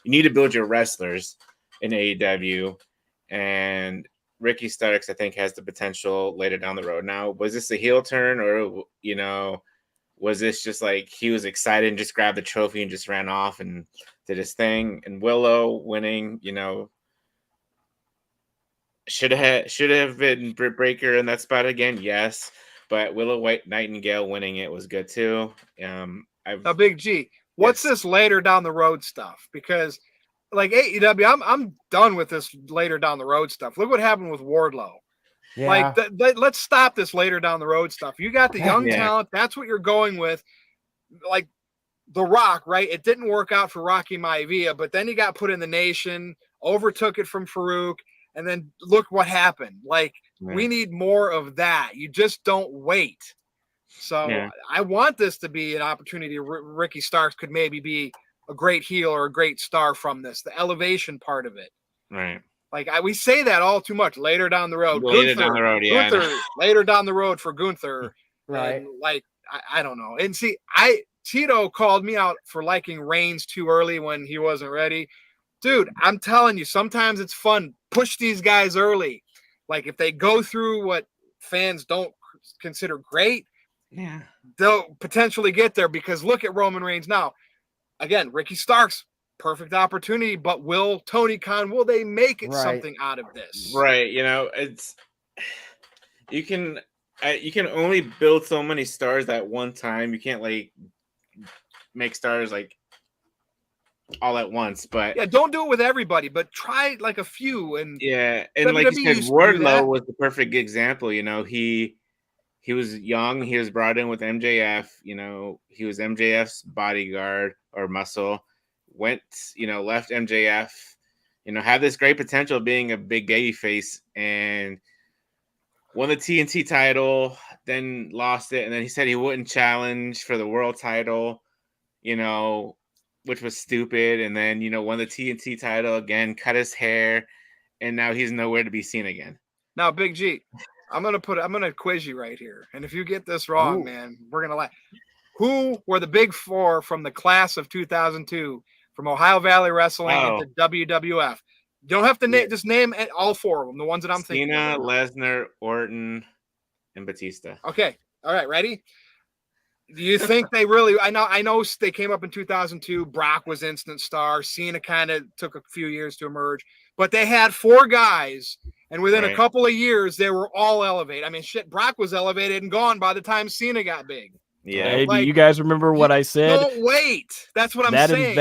need to build your wrestlers in AEW. And Ricky Starks, I think, has the potential later down the road. Now, was this a heel turn or, was this just like he was excited and just grabbed the trophy and just ran off and did his thing? And Willow winning, should have been Britt Baker in that spot again, yes. But Willow White Nightingale winning it was good too. Now, Big G, what's this later down the road stuff? Because like AEW, I'm done with this later down the road stuff. Look what happened with Wardlow. Yeah. Like, let's stop this later down the road stuff. You got the young talent. That's what you're going with. Like The Rock, right? It didn't work out for Rocky Maivia, but then he got put in the Nation, overtook it from Farouk, and then look what happened. Like, we need more of that. You just don't wait. So I want this to be an opportunity. Ricky Starks could maybe be a great heel or a great star from this, the elevation part of it. Right. Like we say that all too much later down the road. Later down the road, yeah. Gunther, later down the road for Gunther. Right. And like, I don't know. And see, Tito called me out for liking Reigns too early when he wasn't ready. Dude, I'm telling you, sometimes it's fun. Push these guys early. Like if they go through what fans don't consider great, they'll potentially get there, because look at Roman Reigns now. Again, Ricky Starks, perfect opportunity, but will they make it something out of this? Right. It's you can only build so many stars at one time. You can't like make stars like all at once, but don't do it with everybody, but try like a few. And and WWE like you said, used to do that. Wardlow was the perfect example. He was young. He was brought in with MJF. He was MJF's bodyguard or muscle. Went, left MJF. Had this great potential of being a big baby face, and won the TNT title. Then lost it, and then he said he wouldn't challenge for the world title. Which was stupid. And then won the TNT title again. Cut his hair, and now he's nowhere to be seen again. Now, Big G. I'm gonna quiz you right here, and if you get this wrong, man, we're gonna laugh. Who were the big four from the class of 2002 from Ohio Valley Wrestling into WWF? You don't have to just name all four of them. The ones that I'm thinking. Cena, Lesnar, Orton, and Batista. Okay, all right, ready? Do you think they really? I know they came up in 2002. Brock was instant star. Cena kind of took a few years to emerge, but they had four guys. And within a couple of years, they were all elevated. I mean, Brock was elevated and gone by the time Cena got big. Yeah. Hey, do you guys remember what I said? Don't wait. That's what I'm saying.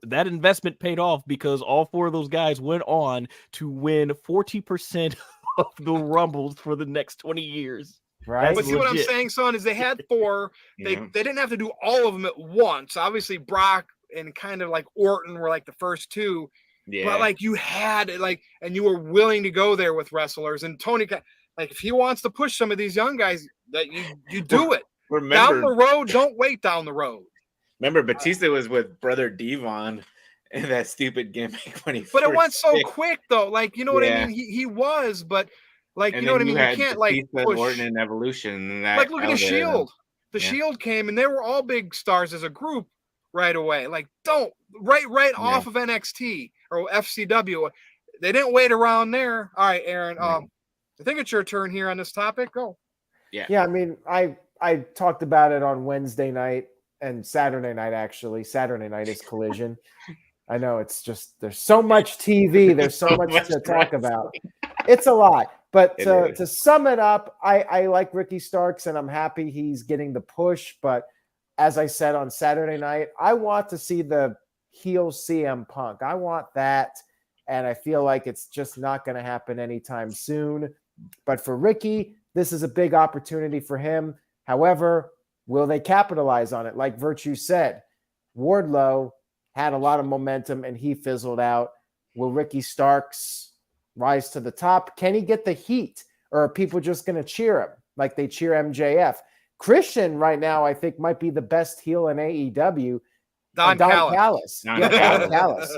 That investment paid off, because all four of those guys went on to win 40% of the Rumbles for the next 20 years. Right. But see what I'm saying, son, is they had four. They didn't have to do all of them at once. Obviously, Brock and kind of like Orton were like the first two. Yeah. But like you had and you were willing to go there with wrestlers. And Tony, like if he wants to push some of these young guys, that you do it. Down the road, don't wait down the road. Remember, Batista was with Brother Devon in that stupid gimmick when he. But it went so quick though. Like what I mean. He was, but like and you know what I mean. You can't Batista like push. Orton in Evolution. And like look at the Shield. The Shield came and they were all big stars as a group right away. Like don't right off of NXT. Or FCW. They didn't wait around there. All right, Aaron. I think it's your turn here on this topic. Go. Yeah. I mean, I talked about it on Wednesday night and Saturday night, actually. Saturday night is Collision. I know it's just there's so much TV. There's so much to talk about. It's a lot. But to sum it up, I like Ricky Starks, and I'm happy he's getting the push. But as I said on Saturday night, I want to see the heel CM Punk. I want that, and I feel like it's just not going to happen anytime soon. But for Ricky, this is a big opportunity for him. However, will they capitalize on it? Like Virtue said, Wardlow had a lot of momentum and he fizzled out. Will Ricky Starks rise to the top? Can he get the heat, or are people just going to cheer him like they cheer MJF? Christian right now, I think, might be the best heel in AEW. Don Callis. Don Callis.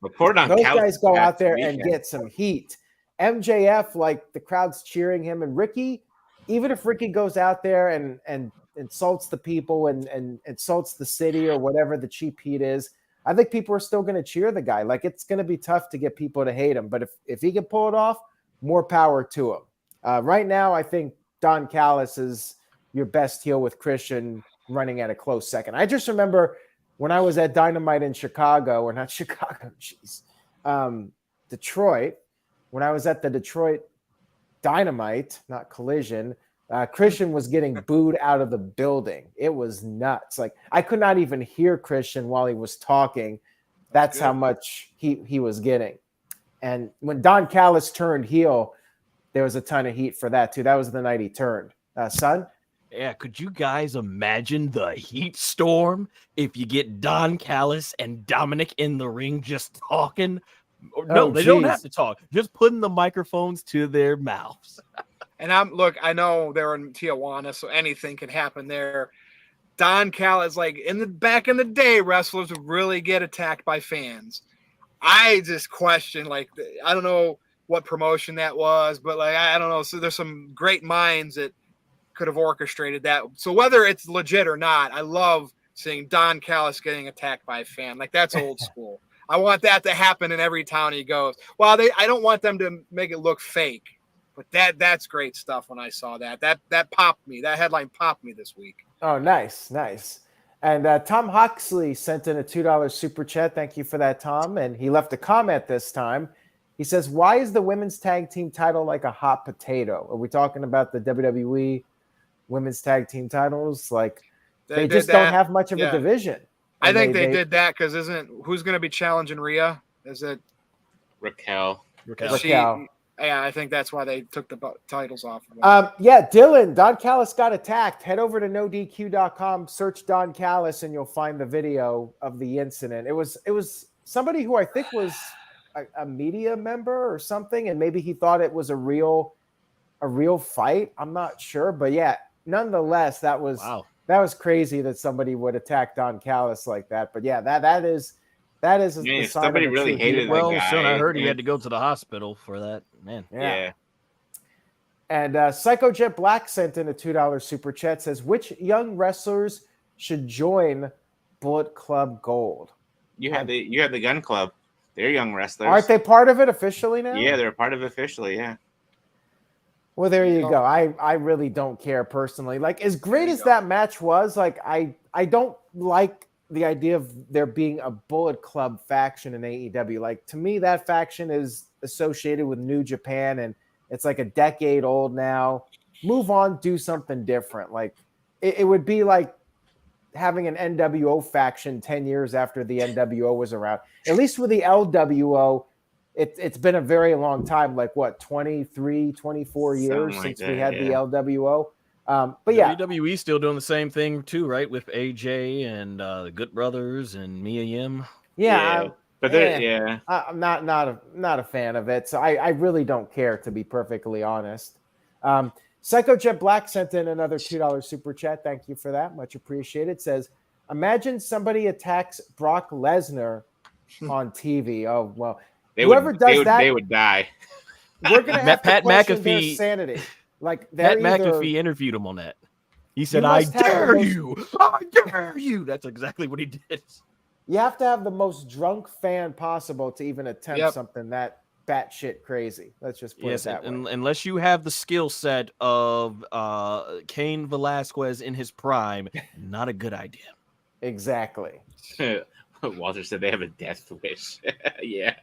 Those guys go out there and get some heat. MJF, like the crowd's cheering him, and Ricky, even if Ricky goes out there and insults the people and insults the city or whatever the cheap heat is, I think people are still going to cheer the guy. Like it's going to be tough to get people to hate him, but if he can pull it off, more power to him. Right now, I think Don Callis is your best heel with Christian running at a close second. I just remember when I was at Dynamite in Chicago, or not Chicago, Detroit, when I was at the Detroit Dynamite, not Collision, Christian was getting booed out of the building. It was nuts. Like, I could not even hear Christian while he was talking. That's how much he was getting. And when Don Callis turned heel, there was a ton of heat for that too. That was the night he turned. Son? Yeah, could you guys imagine the heat storm if you get Don Callis and Dominic in the ring just talking? No, they don't have to talk. Just putting the microphones to their mouths. And I know they're in Tijuana, so anything can happen there. Don Callis, like back in the day, wrestlers would really get attacked by fans. I just question, like, I don't know what promotion that was, but like, I don't know. So there's some great minds that could have orchestrated that. So whether it's legit or not, I love seeing Don Callis getting attacked by a fan. Like, that's old school. I want that to happen in every town he goes. Well, I don't want them to make it look fake, but that's great stuff. When I saw that popped me. That headline popped me this week. Oh, nice. And Tom Huxley sent in a $2 super chat. Thank you for that, Tom. And he left a comment this time. He says, "Why is the women's tag team title like a hot potato?" Are we talking about the WWE women's tag team titles? Like, they just don't have much of a division. I think they did that because who's going to be challenging Rhea? Is it Raquel? Yeah, I think that's why they took the titles off. Dylan, Don Callis got attacked. Head over to NoDQ.com, search Don Callis, and you'll find the video of the incident. It was somebody who I think was a media member or something, and maybe he thought it was a real fight. I'm not sure, but yeah, nonetheless, that was crazy that somebody would attack Don Callis like that. But yeah, that is Man, somebody really hated that guy. Son, I heard he had to go to the hospital for that. Man, yeah. And Psycho Jet Black sent in a $2 super chat. Says, which young wrestlers should join Bullet Club Gold? You have the Gun Club. They're young wrestlers. Aren't they part of it officially now? Yeah, they're part of it officially. Yeah. Well, there you go. I really don't care personally. Like, as great as that match was, like, I don't like the idea of there being a Bullet Club faction in AEW. Like, to me, that faction is associated with New Japan, and it's like a decade old now. Move on, do something different. Like, it would be like having an NWO faction 10 years after the NWO was around. At least with the LWO, it's been a very long time, like what, 23, 24 years since we had the LWO. But yeah, WWE still doing the same thing too, right? With AJ and the Good Brothers and Mia Yim. Yeah. But I'm not a fan of it. So I really don't care, to be perfectly honest. Psycho Jet Black sent in another $2 super chat. Thank you for that. Much appreciated. Says, imagine somebody attacks Brock Lesnar on TV. Oh, well, they would die. We're going to have Pat to question their McAfee sanity. Like, Pat McAfee interviewed him on that. He said, I dare you. I dare you. That's exactly what he did. You have to have the most drunk fan possible to even attempt something that batshit crazy. Let's just put it that way. Unless you have the skill set of Cain Velasquez in his prime, not a good idea. Exactly. Walter said they have a death wish. Yeah.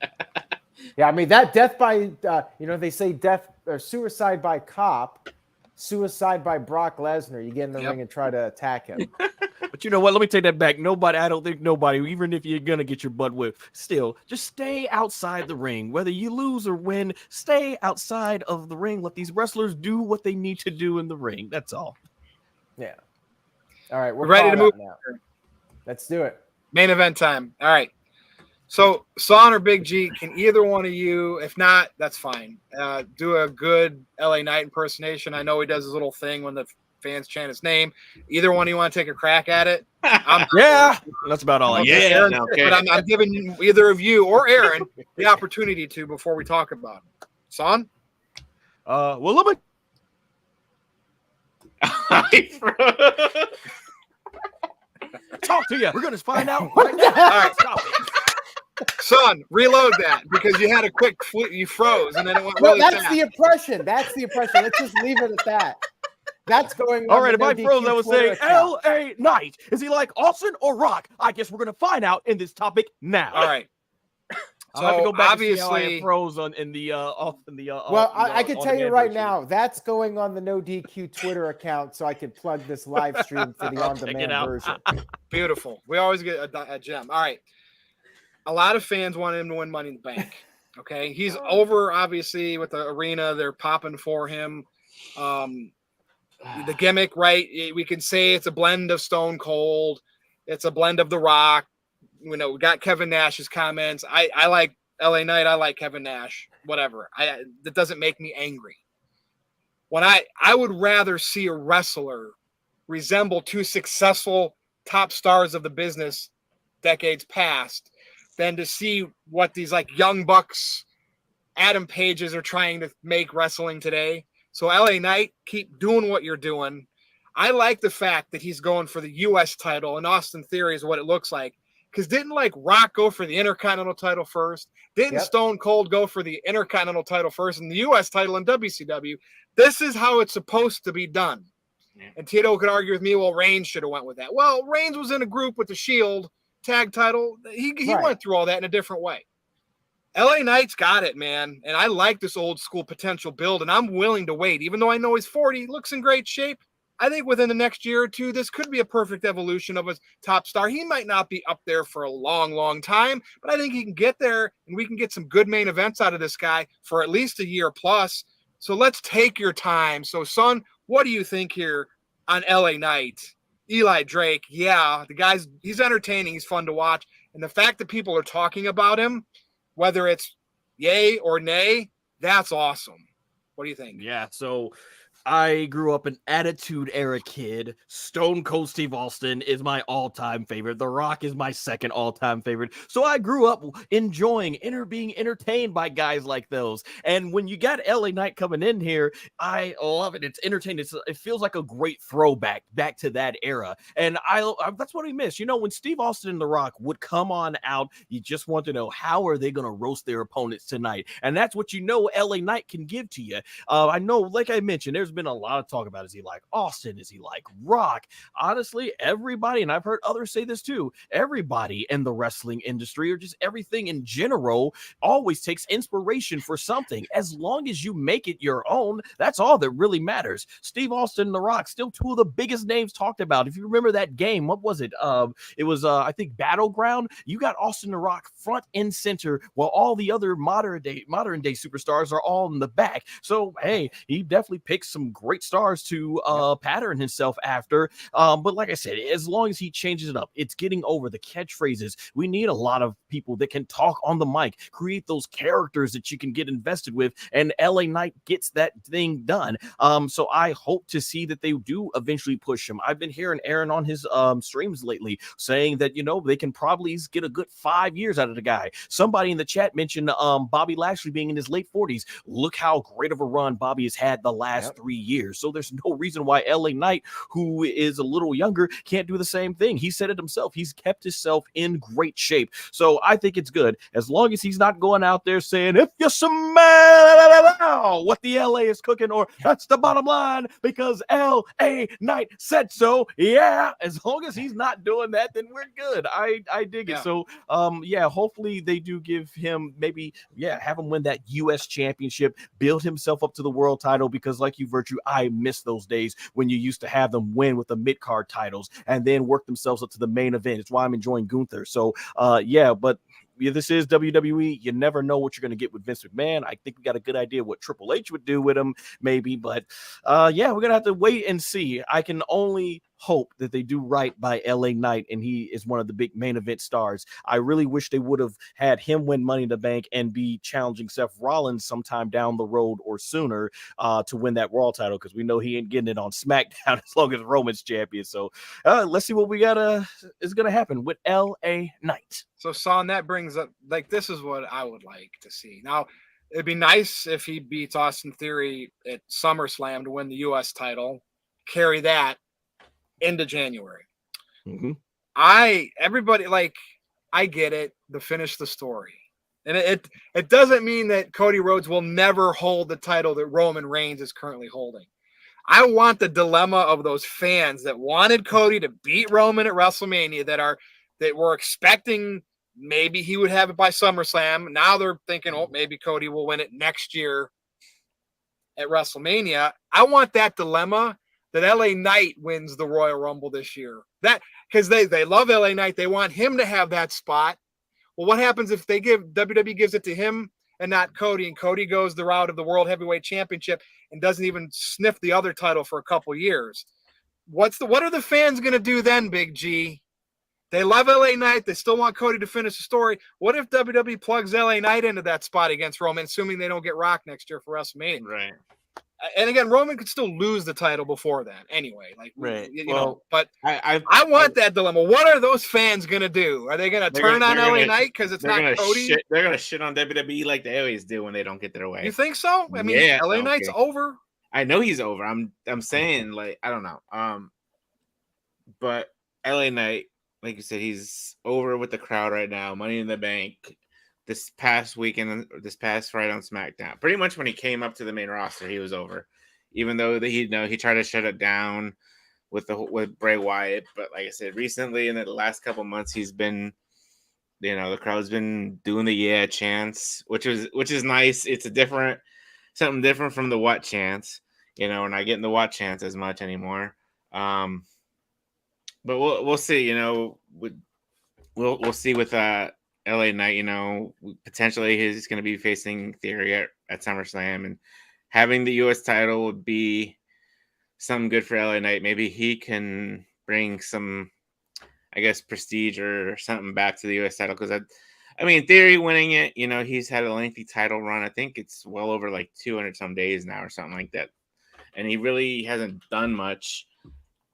Yeah, I mean, that death by, they say death or suicide by cop, suicide by Brock Lesnar. You get in the ring and try to attack him. But you know what? Let me take that back. I don't think nobody, even if you're going to get your butt whipped, still, just stay outside the ring. Whether you lose or win, stay outside of the ring. Let these wrestlers do what they need to do in the ring. That's all. Yeah. All right, we're ready to move now. Let's do it. Main event time. All right. So, Son or Big G, can either one of you, if not, that's fine, do a good LA Knight impersonation? I know he does his little thing when the fans chant his name. Either one of you want to take a crack at it? That's about all I get. Aaron, but I'm giving either of you or Aaron the opportunity to before we talk about it. Son? Well, let me. Talk to you. We're going to find out right now. All right, stop it. Son, reload that because you had a quick you froze and then it went really that's fast. the impression. That's the impression. Let's just leave it at that. That's going All on right, the if I No froze, DQ I would Twitter say account. LA Knight. Is he like Austin or Rock? I guess we're gonna find out in this topic now. All right. I'll have to So go back and see how I obviously, froze on Well, I can tell you right now, that's going on the No DQ Twitter account, so I can plug this live stream for the I'll check it on-demand out. version. beautiful. We always get a gem. All right. A lot of fans want him to win Money in the Bank. Okay. He's over, obviously, with the arena. They're popping for him. The gimmick, right? We can say it's a blend of Stone Cold. It's a blend of The Rock. We got Kevin Nash's comments. I like LA Knight. I like Kevin Nash. Whatever. That doesn't make me angry. When I would rather see a wrestler resemble two successful top stars of the business decades past than to see what these like young bucks, Adam Pages are trying to make wrestling today. So LA Knight, keep doing what you're doing. I like the fact that he's going for the U.S. title, and Austin Theory is what it looks like. Because didn't like Rock go for the Intercontinental title first? Didn't Stone Cold go for the Intercontinental title first and the U.S. title in WCW? This is how it's supposed to be done. Yeah. And Tito could argue with me, well, Reigns should have went with that. Well, Reigns was in a group with the Shield tag title. He went through all that in a different way. LA Knight's got it, man. And I like this old school potential build, and I'm willing to wait. Even though I know he's 40, looks in great shape. I think within the next year or two, this could be a perfect evolution of a top star. He might not be up there for a long, long time, but I think he can get there, and we can get some good main events out of this guy for at least a year plus. So let's take your time. So, son, what do you think here on LA Knight? Eli Drake, yeah, he's entertaining. He's fun to watch. And the fact that people are talking about him, whether it's yay or nay, that's awesome. What do you think? Yeah, so I grew up an Attitude Era kid. Stone Cold Steve Austin is my all-time favorite. The Rock is my second all-time favorite. So I grew up enjoying being entertained by guys like those. And when you got LA Knight coming in here, I love it. It's entertaining. It feels like a great throwback back to that era. And I that's what I miss. You know, when Steve Austin and The Rock would come on out, you just want to know, how are they going to roast their opponents tonight? And that's what LA Knight can give to you. I know, like I mentioned, there's been a lot of talk about, is he like Austin? Is he like Rock? Honestly, everybody, and I've heard others say this too, everybody in the wrestling industry, or just everything in general, always takes inspiration for something. As long as you make it your own, that's all that really matters. Steve Austin and The Rock, still two of the biggest names talked about. If you remember that game, what was it? It was I think Battleground. You got Austin and The Rock front and center, while all the other modern day superstars are all in the back. So hey, he definitely picked some great stars to pattern himself after. But like I said, as long as he changes it up, it's getting over the catchphrases. We need a lot of people that can talk on the mic, create those characters that you can get invested with, and LA Knight gets that thing done. So I hope to see that they do eventually push him. I've been hearing Aaron on his streams lately saying that, they can probably get a good 5 years out of the guy. Somebody in the chat mentioned Bobby Lashley being in his late 40s. Look how great of a run Bobby has had the last 3 years. So there's no reason why LA Knight, who is a little younger, can't do the same thing. He said it himself. He's kept himself in great shape. So I think it's good, as long as he's not going out there saying, if you smell what the LA is cooking, or that's the bottom line because LA Knight said so. Yeah, as long as he's not doing that, then we're good. I dig it. So hopefully they do give him, maybe have him win that US championship, build himself up to the world title, because like you, Virtue, I miss those days when you used to have them win with the mid-card titles and then work themselves up to the main event. It's why I'm enjoying Gunther. So but this is WWE. You never know what you're going to get with Vince McMahon. I think we got a good idea what Triple H would do with him, maybe. But we're going to have to wait and see. I can only hope that they do right by LA Knight, and he is one of the big main event stars. I really wish they would have had him win Money in the Bank and be challenging Seth Rollins sometime down the road or sooner to win that Raw title, because we know he ain't getting it on SmackDown as long as Roman's champion. So let's see what we got is going to happen with LA Knight. So, Son, that brings up, this is what I would like to see. Now, it'd be nice if he beats Austin Theory at SummerSlam to win the U.S. title, carry that into January. Mm-hmm. I get it, to finish the story. And it doesn't mean that Cody Rhodes will never hold the title that Roman Reigns is currently holding. I want the dilemma of those fans that wanted Cody to beat Roman at WrestleMania that were expecting maybe he would have it by SummerSlam. Now they're thinking, oh, maybe Cody will win it next year at WrestleMania. I want that dilemma that LA Knight wins the Royal Rumble this year. That because they love LA Knight. They want him to have that spot. Well, what happens if WWE gives it to him and not Cody, and Cody goes the route of the World Heavyweight Championship and doesn't even sniff the other title for a couple years? What are the fans going to do then, Big G? They love LA Knight. They still want Cody to finish the story. What if WWE plugs LA Knight into that spot against Roman, assuming they don't get Rock next year for WrestleMania? Right. And again, Roman could still lose the title before that anyway. Like, Right. you Well, know, but I want that dilemma. What are those fans going to do? Are they going to turn on LA Knight because it's not Cody? They're going to shit on WWE like they always do when they don't get their way. You think so? I mean, Yeah, LA Knight's over. I know he's over. I'm saying, like, I don't know. But LA Knight, like you said, he's over with the crowd right now. Money in the Bank. This past weekend, this past Friday on SmackDown, pretty much when he came up to the main roster, he was over. Even though he tried to shut it down with Bray Wyatt, but like I said, recently in the last couple months, he's been, the crowd's been doing the yeah chants, which is nice. It's something different from the what chants. We're not getting the what chants as much anymore. But we'll see. We'll see with LA Knight. Potentially he's going to be facing Theory at SummerSlam, and having the U.S. title would be something good for LA Knight. Maybe he can bring some, I guess, prestige or something back to the U.S. title. Because I mean, Theory winning it, he's had a lengthy title run. I think it's well over like 200 some days now or something like that. And he really hasn't done much.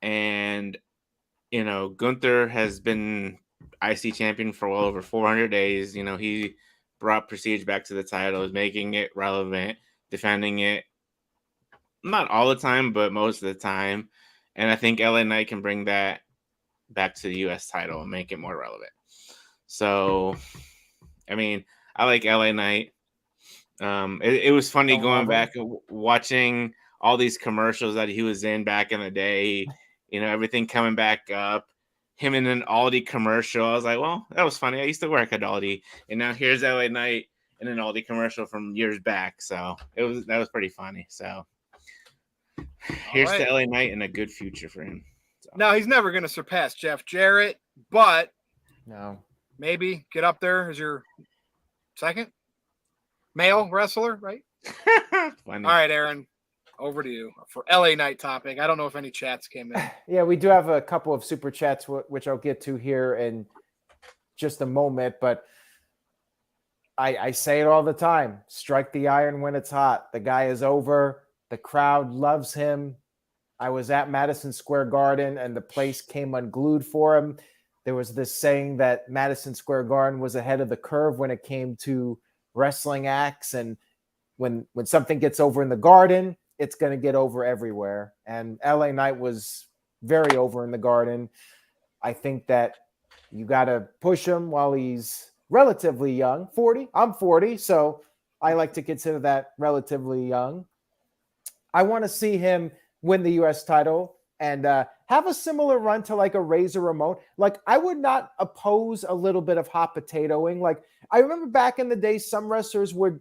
And, Gunther has been IC champion for well over 400 days. He brought prestige back to the title, is making it relevant, defending it, not all the time, but most of the time. And I think LA Knight can bring that back to the U.S. title and make it more relevant. So, I mean, I like LA Knight. It was funny going back and watching all these commercials that he was in back in the day, everything coming back up. Him in an Aldi commercial. I was like, well, that was funny. I used to work at Aldi. And now here's LA Knight in an Aldi commercial from years back. So that was pretty funny. So here's to LA Knight and a good future for him. So. Now he's never going to surpass Jeff Jarrett, but no, maybe get up there as your second male wrestler, right? Funny. All right, Aaron, over to you for LA Knight topic. I don't know if any chats came in. Yeah, we do have a couple of super chats, which I'll get to here in just a moment, but I say it all the time. Strike the iron when it's hot. The guy is over. The crowd loves him. I was at Madison Square Garden and the place came unglued for him. There was this saying that Madison Square Garden was ahead of the curve when it came to wrestling acts. And when something gets over in the Garden, it's going to get over everywhere. And LA Knight was very over in the Garden. I think that you got to push him while he's relatively young. 40. I'm 40, so I like to consider that relatively young. I want to see him win the U.S. title and have a similar run to like a Razor Ramon. Like, I would not oppose a little bit of hot potatoing. Like, I remember back in the day, some wrestlers would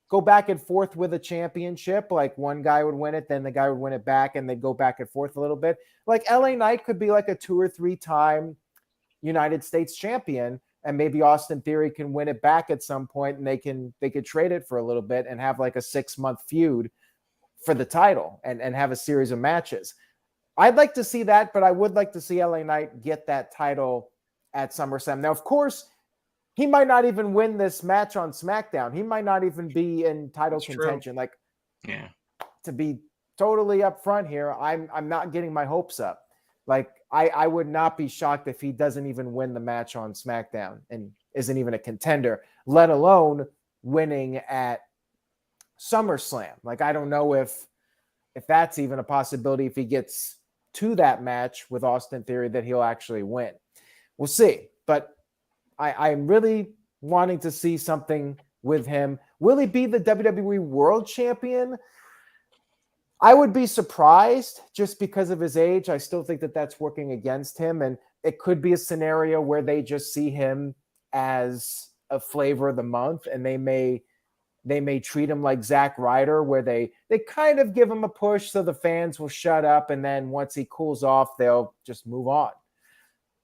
go back and forth with a championship. Like, one guy would win it, then the guy would win it back, and they'd go back and forth a little bit. Like, LA Knight could be like a 2 or 3 time United States champion, and maybe Austin Theory can win it back at some point, and they could trade it for a little bit and have like a 6-month feud for the title and have a series of matches. I'd like to see that, but I would like to see LA Knight get that title at SummerSlam. Now, of course, he might not even win this match on SmackDown. He might not even be in title contention. Like, yeah, to be totally upfront here, I'm not getting my hopes up. Like, I would not be shocked if he doesn't even win the match on SmackDown and isn't even a contender, let alone winning at SummerSlam. Like, I don't know if that's even a possibility if he gets to that match with Austin Theory that he'll actually win. We'll see. But I'm really wanting to see something with him. Will he be the WWE World Champion? I would be surprised just because of his age. I still think that that's working against him. And it could be a scenario where they just see him as a flavor of the month, and they may treat him like Zack Ryder, where they kind of give him a push so the fans will shut up. And then once he cools off, they'll just move on.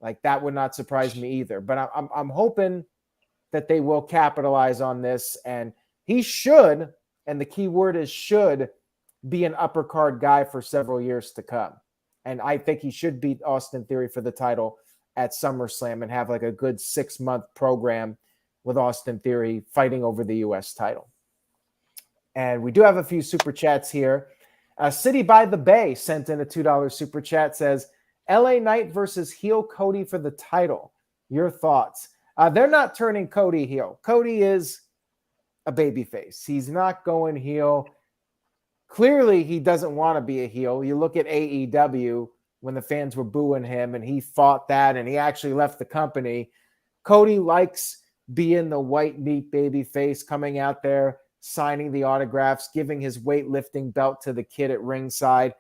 Like, that would not surprise me either. But I'm hoping that they will capitalize on this. And he should, and the key word is should, be an upper card guy for several years to come. And I think he should beat Austin Theory for the title at SummerSlam and have like a good 6-month program with Austin Theory fighting over the U.S. title. And we do have a few super chats here. City by the Bay sent in a $2 super chat, says, LA Knight versus heel Cody for the title. Your thoughts? They're not turning Cody heel. Cody is a babyface. He's not going heel. Clearly, he doesn't want to be a heel. You look at AEW when the fans were booing him and he fought that and he actually left the company. Cody likes being the white meat babyface, coming out there, signing the autographs, giving his weightlifting belt to the kid at ringside.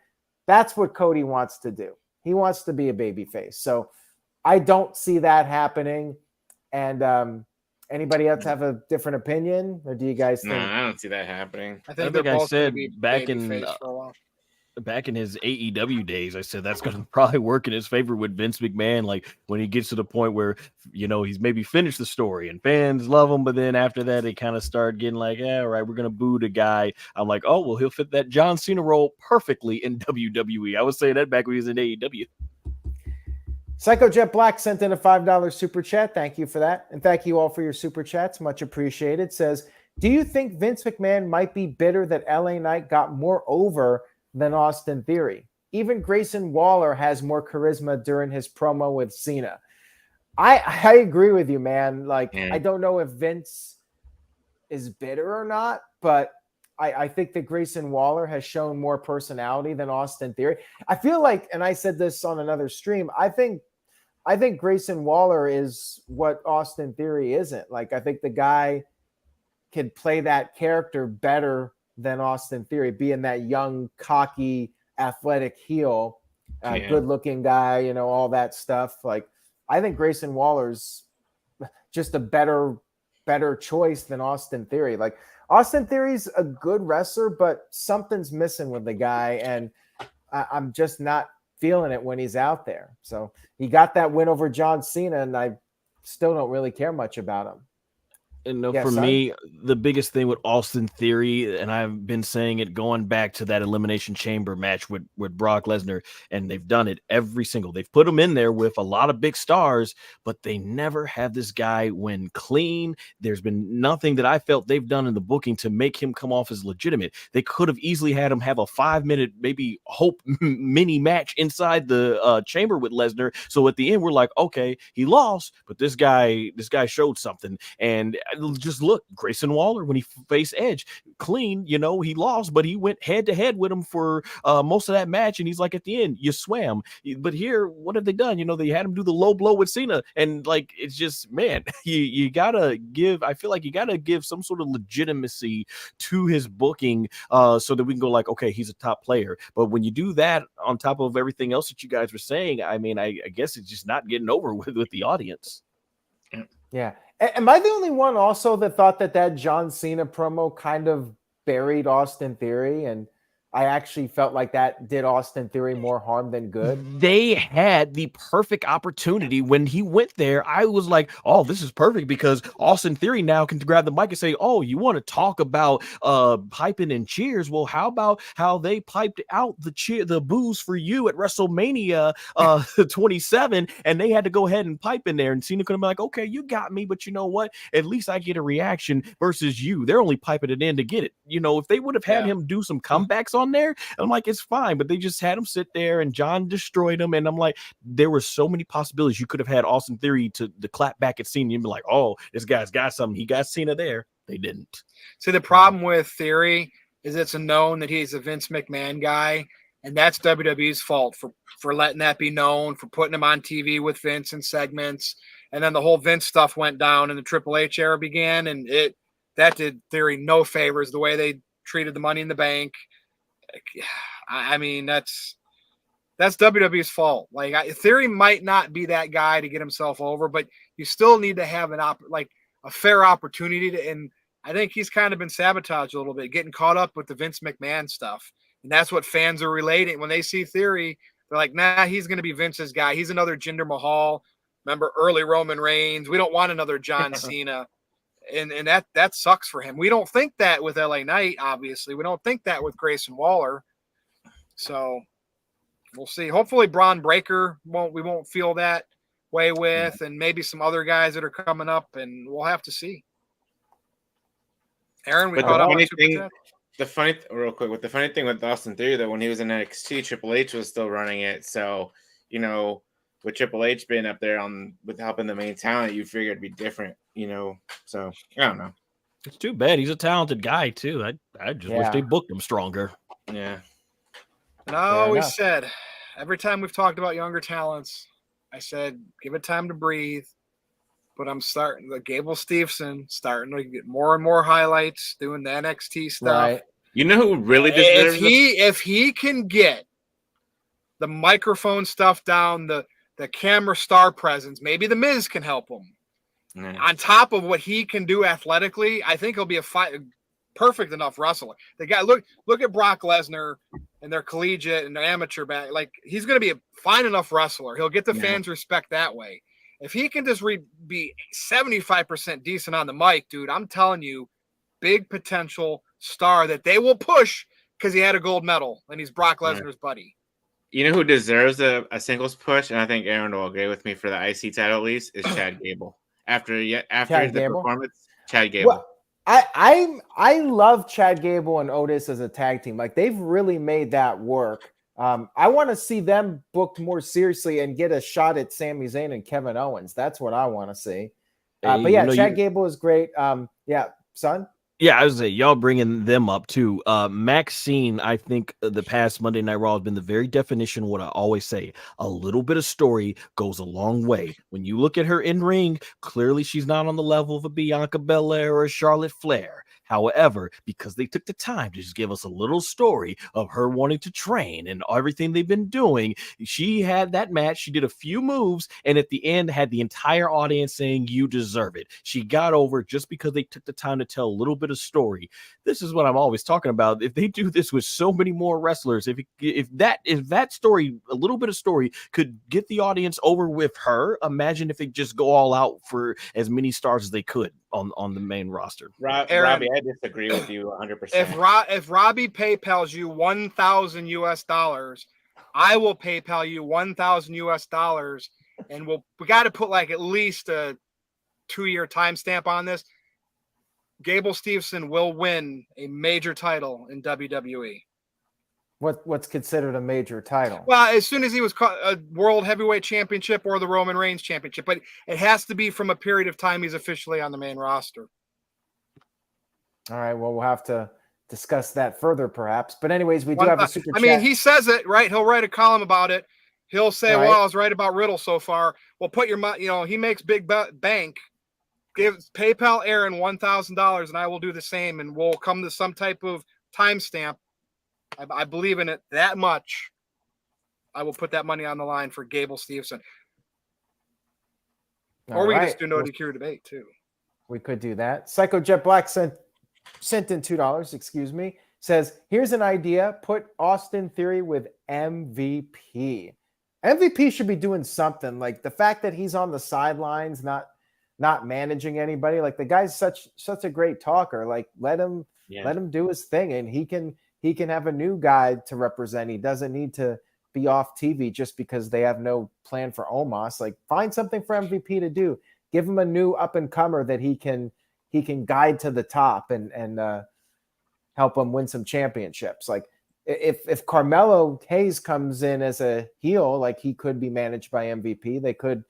That's what Cody wants to do. He wants to be a babyface. So I don't see that happening. And anybody else have a different opinion, or do you guys think? No, I don't see that happening. I I think think they're I both said gonna be back in babyface for a while. back in his AEW days, I said that's going to probably work in his favor with Vince McMahon. Like when he gets to the point where, he's maybe finished the story and fans love him, but then after that, they kind of start getting like, all right, we're going to boo the guy. I'm like, oh, well, he'll fit that John Cena role perfectly in WWE. I was saying that back when he was in AEW. Psycho Jet Black sent in a $5 super chat. Thank you for that. And thank you all for your super chats. Much appreciated. Says, do you think Vince McMahon might be bitter that LA Knight got more over than Austin Theory? Even Grayson Waller has more charisma during his promo with Cena. I agree with you, man. Like, I don't know if Vince is bitter or not, but I think that Grayson Waller has shown more personality than Austin Theory. I feel like, and I said this on another stream, I think Grayson Waller is what Austin Theory isn't. Like, I think the guy could play that character better than Austin Theory, being that young, cocky, athletic heel, good-looking guy, all that stuff. Like, I think Grayson Waller's just a better choice than Austin Theory. Like, Austin Theory's a good wrestler, but something's missing with the guy, and I'm just not feeling it when he's out there. So he got that win over John Cena, and I still don't really care much about him. And for me, the biggest thing with Austin Theory, and I've been saying it going back to that Elimination Chamber match with Brock Lesnar, and they've done it they've put him in there with a lot of big stars, but they never have this guy win clean. There's been nothing that I felt they've done in the booking to make him come off as legitimate. They could have easily had him have a 5-minute, maybe hope mini match inside the chamber with Lesnar. So at the end, we're like, okay, he lost, but this guy showed something. And just look, Grayson Waller, when he faced Edge, clean, he lost, but he went head to head with him for most of that match. And he's like, at the end, you swam. But here, what have they done? They had him do the low blow with Cena. And like, it's just, man, you gotta I feel like you gotta give some sort of legitimacy to his booking so that we can go like, okay, he's a top player. But when you do that on top of everything else that you guys were saying, I mean, I guess it's just not getting over with the audience. Yeah. Am I the only one also that thought that John Cena promo kind of buried Austin Theory? And I actually felt like that did Austin Theory more harm than good. They had the perfect opportunity when he went there. I was like, oh, this is perfect because Austin Theory now can grab the mic and say, oh, you want to talk about piping and cheers? Well, how about how they piped out the boos for you at WrestleMania 27, and they had to go ahead and pipe in there, and Cena could have been like, okay, you got me, but you know what? At least I get a reaction versus you. They're only piping it in to get it. If they would have had him do some comebacks on there, I'm like, it's fine, but they just had him sit there and John destroyed him. And I'm like, there were so many possibilities. You could have had Austin Theory to clap back at Cena and be like, oh, this guy's got something. He got Cena there. They didn't. See, the problem with Theory is it's a known that he's a Vince McMahon guy, and that's WWE's fault for letting that be known, for putting him on TV with Vince in segments. And then the whole Vince stuff went down and the Triple H era began, and that did Theory no favors, the way they treated the Money in the Bank. I mean, that's WWE's fault. Like, Theory might not be that guy to get himself over, but you still need to have a fair opportunity to. And I think he's kind of been sabotaged a little bit, getting caught up with the Vince McMahon stuff, and that's what fans are relating when they see Theory. They're like, nah, he's going to be Vince's guy. He's another Jinder Mahal. Remember early Roman Reigns? We don't want another John Cena. And that sucks for him. We don't think that with LA Knight, obviously. We don't think that with Grayson Waller. So we'll see. Hopefully Braun Breaker we won't feel that way with, and maybe some other guys that are coming up, and we'll have to see. Aaron, we caught up on Super Chat? The funny thing with Austin Theory, though, when he was in NXT, Triple H was still running it. So, with Triple H being up there with helping the main talent, you figured it'd be different, So I don't know. It's too bad. He's a talented guy too. I just wish they booked him stronger. Yeah. And I always said, every time we've talked about younger talents, I said, give it time to breathe. But I'm starting Gable Steveson starting to get more and more highlights doing the NXT stuff. Right. You know who really deserves if he can get the microphone stuff down, the camera star presence, maybe the Miz can help him. On top of what he can do athletically, I think he'll be a perfect enough wrestler. The guy, look at Brock Lesnar and their collegiate and their amateur back. Like, he's going to be a fine enough wrestler. He'll get the fans' respect that way. If he can just be 75% decent on the mic, dude, I'm telling you, big potential star that they will push because he had a gold medal and he's Brock Lesnar's buddy. You know who deserves a singles push, and I think Aaron will agree with me for the IC title at least, is Chad Gable. After performance, Chad Gable. Well, I love Chad Gable and Otis as a tag team. Like, they've really made that work. I want to see them booked more seriously and get a shot at Sami Zayn and Kevin Owens. That's what I want to see. But yeah, Chad Gable is great. Yeah, son. Yeah, I was say y'all bringing them up too. Maxine, I think the past Monday Night Raw has been the very definition of what I always say. A little bit of story goes a long way. When you look at her in ring, clearly she's not on the level of a Bianca Belair or a Charlotte Flair. However, because they took the time to just give us a little story of her wanting to train and everything they've been doing, she had that match. She did a few moves, and at the end had the entire audience saying, "You deserve it." She got over just because they took the time to tell a little bit of story. This is what I'm always talking about. If they do this with so many more wrestlers, if that story, a little bit of story, could get the audience over with her, imagine if they just go all out for as many stars as they could on the main roster. Robbie, I disagree with you 100%. If Robbie PayPal's you $1,000, I will PayPal you $1,000, and we got to put like at least a 2-year timestamp on this. Gable Steveson will win a major title in WWE. What's considered a major title? Well, as soon as he was a World Heavyweight Championship or the Roman Reigns Championship, but it has to be from a period of time he's officially on the main roster. All right, well, we'll have to discuss that further, perhaps. But anyways, we do have a super chat. I mean, he says it, right? He'll write a column about it. He'll say, well, I was right about Riddle so far. Well, put your money, he makes big bank. Give PayPal Aaron $1,000, and I will do the same, and we'll come to some type of timestamp. I believe in it that much. I will put that money on the line for Gable Steveson. Or we can just do NoDQ debate, too. We could do that. Psycho Jet Black sent in $2, says, here's an idea. Put Austin Theory with MVP. MVP should be doing something. Like, the fact that he's on the sidelines, not managing anybody. Like, the guy's such a great talker. Like, let him do his thing, and he can have a new guy to represent. He doesn't need to be off TV just because they have no plan for Omos. Like, find something for MVP to do. Give him a new up and comer that he can guide to the top and help him win some championships. Like, if Carmelo Hayes comes in as a heel, like, he could be managed by MVP. They could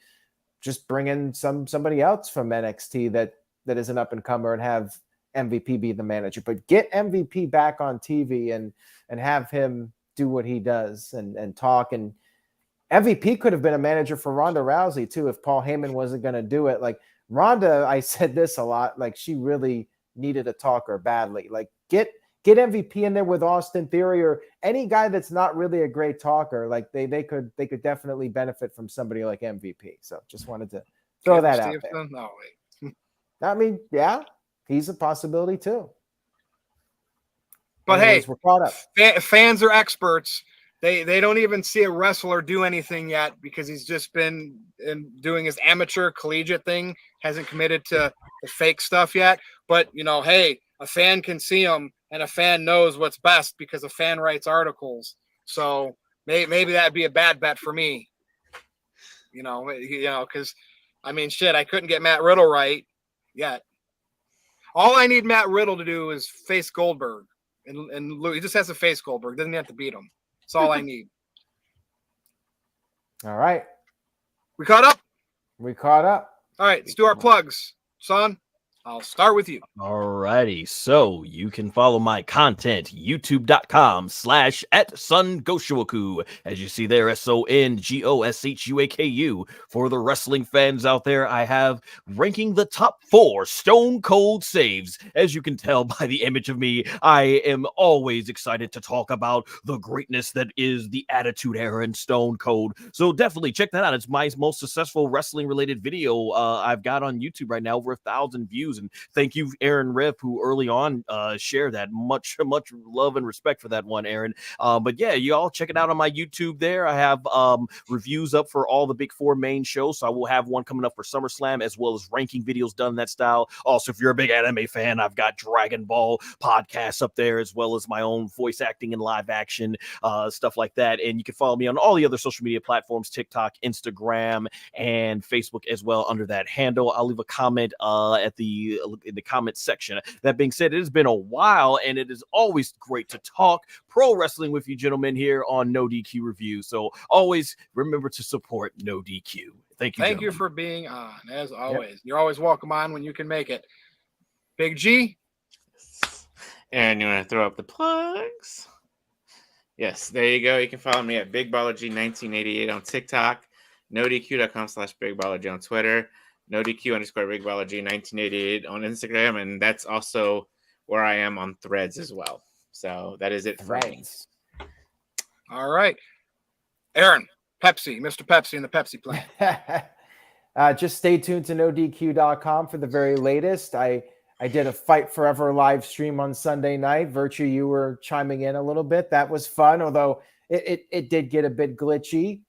just bring in somebody else from NXT that is an up and comer and have MVP be the manager. But get MVP back on TV and have him do what he does and talk. And MVP could have been a manager for Ronda Rousey too if Paul Heyman wasn't going to do it. Like, Ronda, I said this a lot, like, she really needed a talker badly. Like, get get MVP in there with Austin Theory or any guy that's not really a great talker. Like they could definitely benefit from somebody like MVP. So just wanted to throw that out there. No, wait. I mean, yeah, he's a possibility too. But anyways, hey, we're caught up. Fans are experts. They don't even see a wrestler do anything yet because he's just been doing his amateur collegiate thing, hasn't committed to the fake stuff yet. But, hey, a fan can see him and a fan knows what's best because a fan writes articles. So maybe that'd be a bad bet for me, because, I couldn't get Matt Riddle right yet. All I need Matt Riddle to do is face Goldberg. And he just has to face Goldberg. Doesn't have to beat him. That's all I need. All right. We caught up? We caught up. All right, let's do our plugs. Son, I'll start with you. Alrighty, so you can follow my content, youtube.com/@SunGoshuaku. As you see there, SONGOSHUAKU. For the wrestling fans out there, I have ranking the top 4 Stone Cold saves. As you can tell by the image of me, I am always excited to talk about the greatness that is the Attitude Era and Stone Cold. So definitely check that out. It's my most successful wrestling-related video I've got on YouTube right now, over 1,000 views. And thank you, Aaron Riff, who early on shared that. Much love and respect for that one, Aaron. But yeah, you all check it out on my YouTube there. I have reviews up for all the big 4 main shows. So I will have one coming up for SummerSlam, as well as ranking videos done in that style. Also, if you're a big anime fan, I've got Dragon Ball podcasts up there, as well as my own voice acting and live action stuff like that. And you can follow me on all the other social media platforms, TikTok, Instagram, and Facebook as well under that handle. I'll leave a comment in the comment section. That being said, it has been a while, and it is always great to talk pro wrestling with you gentlemen here on NoDQ Review. So always remember to support NoDQ. Thank you. Thank you for being on, as always. Yep. You're always welcome on when you can make it. Big G. And you want to throw up the plugs? Yes, there you go. You can follow me at BigBallerG1988 on TikTok, NoDQ.com/BigBallerG on Twitter, NoDQ_BigBallerG1988 on Instagram, and that's also where I am on Threads as well. So that is it for me. All right. Aaron, Pepsi, Mr. Pepsi and the Pepsi plan. Just stay tuned to NoDQ.com for the very latest. I did a Fight Forever live stream on Sunday night. Virtue, you were chiming in a little bit. That was fun, although it did get a bit glitchy.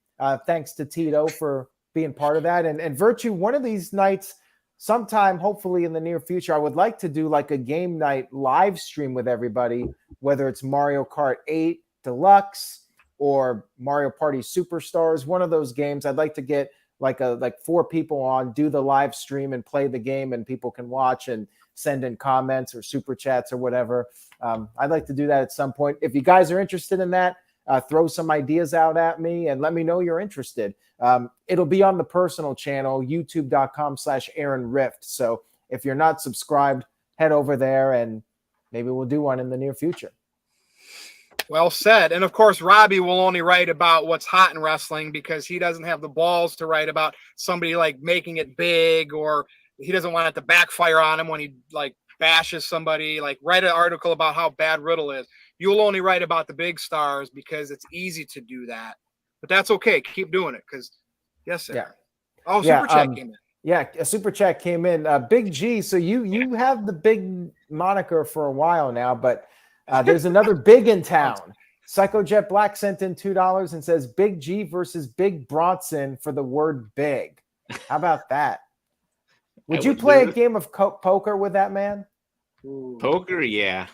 Thanks to Tito for being part of that. And Virtue, one of these nights, sometime, hopefully in the near future, I would like to do like a game night live stream with everybody, whether it's Mario Kart 8 Deluxe or Mario Party Superstars, one of those games. I'd like to get like 4 people on, do the live stream and play the game, and people can watch and send in comments or super chats or whatever. I'd like to do that at some point. If you guys are interested in that, throw some ideas out at me and let me know you're interested. It'll be on the personal channel, youtube.com/Aaron Rift. So if you're not subscribed, head over there and maybe we'll do one in the near future. Well said. And of course, Robbie will only write about what's hot in wrestling because he doesn't have the balls to write about somebody like making it big, or he doesn't want it to backfire on him when he like bashes somebody. Like, write an article about how bad Riddle is. You'll only write about the big stars because it's easy to do that. But that's okay. Keep doing it because, yes, sir. Yeah. Oh, Super Chat came in. Yeah, a Super Chat came in. Big G, so you have the big moniker for a while now, but there's another big in town. Psychojet Black sent in $2 and says, Big G versus Big Bronson for the word big. How about that? Would you play a game of poker with that man? Poker, yeah.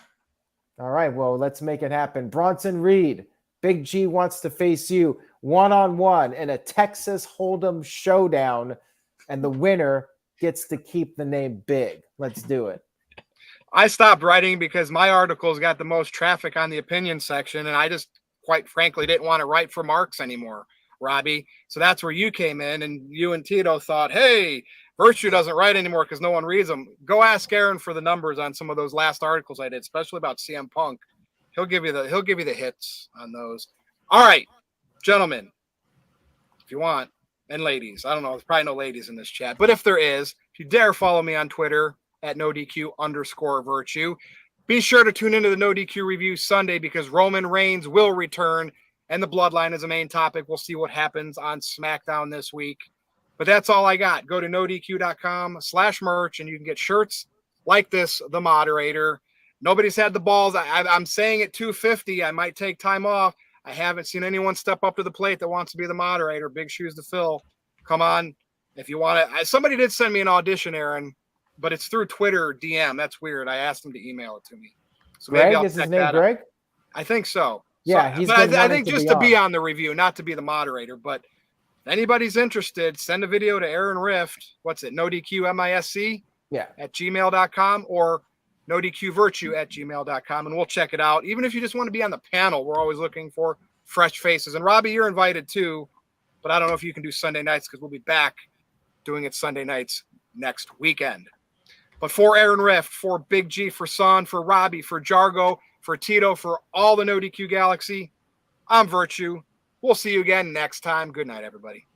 All right, well, let's make it happen. Bronson Reed, Big G wants to face you one-on-one in a Texas Hold'em showdown, and the winner gets to keep the name Big. Let's do it. I stopped writing because my articles got the most traffic on the opinion section, and I just, quite frankly, didn't want to write for Marks anymore, Robbie. So that's where you came in, and you and Tito thought, hey, Virtue doesn't write anymore because no one reads them. Go ask Aaron for the numbers on some of those last articles I did, especially about CM Punk. He'll give you the hits on those. All right, gentlemen, if you want, and ladies, I don't know, there's probably no ladies in this chat, but if there is, if you dare follow me on Twitter at NoDQ_Virtue. Be sure to tune into the No DQ review Sunday because Roman Reigns will return and the bloodline is a main topic. We'll see what happens on SmackDown this week. But that's all I got. Go to nodq.com/merch and you can get shirts like this, The Moderator. Nobody's had the balls. I'm saying at 250, I might take time off. I haven't seen anyone step up to the plate that wants to be the moderator. Big shoes to fill. Come on. If you want to. Somebody did send me an audition, Aaron, but it's through Twitter DM. That's weird. I asked him to email it to me. So maybe Greg, I'll is his check name that Greg? out. I think so. Yeah, so, but I think just to be on the review, not to be the moderator. But if anybody's interested, send a video to Aaron Rift. What's it? NoDQMISC? Yeah. At gmail.com or NoDQVirtue@gmail.com, and we'll check it out. Even if you just want to be on the panel, we're always looking for fresh faces. And Robbie, you're invited too, but I don't know if you can do Sunday nights because we'll be back doing it Sunday nights next weekend. But for Aaron Rift, for Big G, for Son, for Robbie, for Jargo, for Tito, for all the No DQ Galaxy, I'm Virtue. We'll see you again next time. Good night, everybody.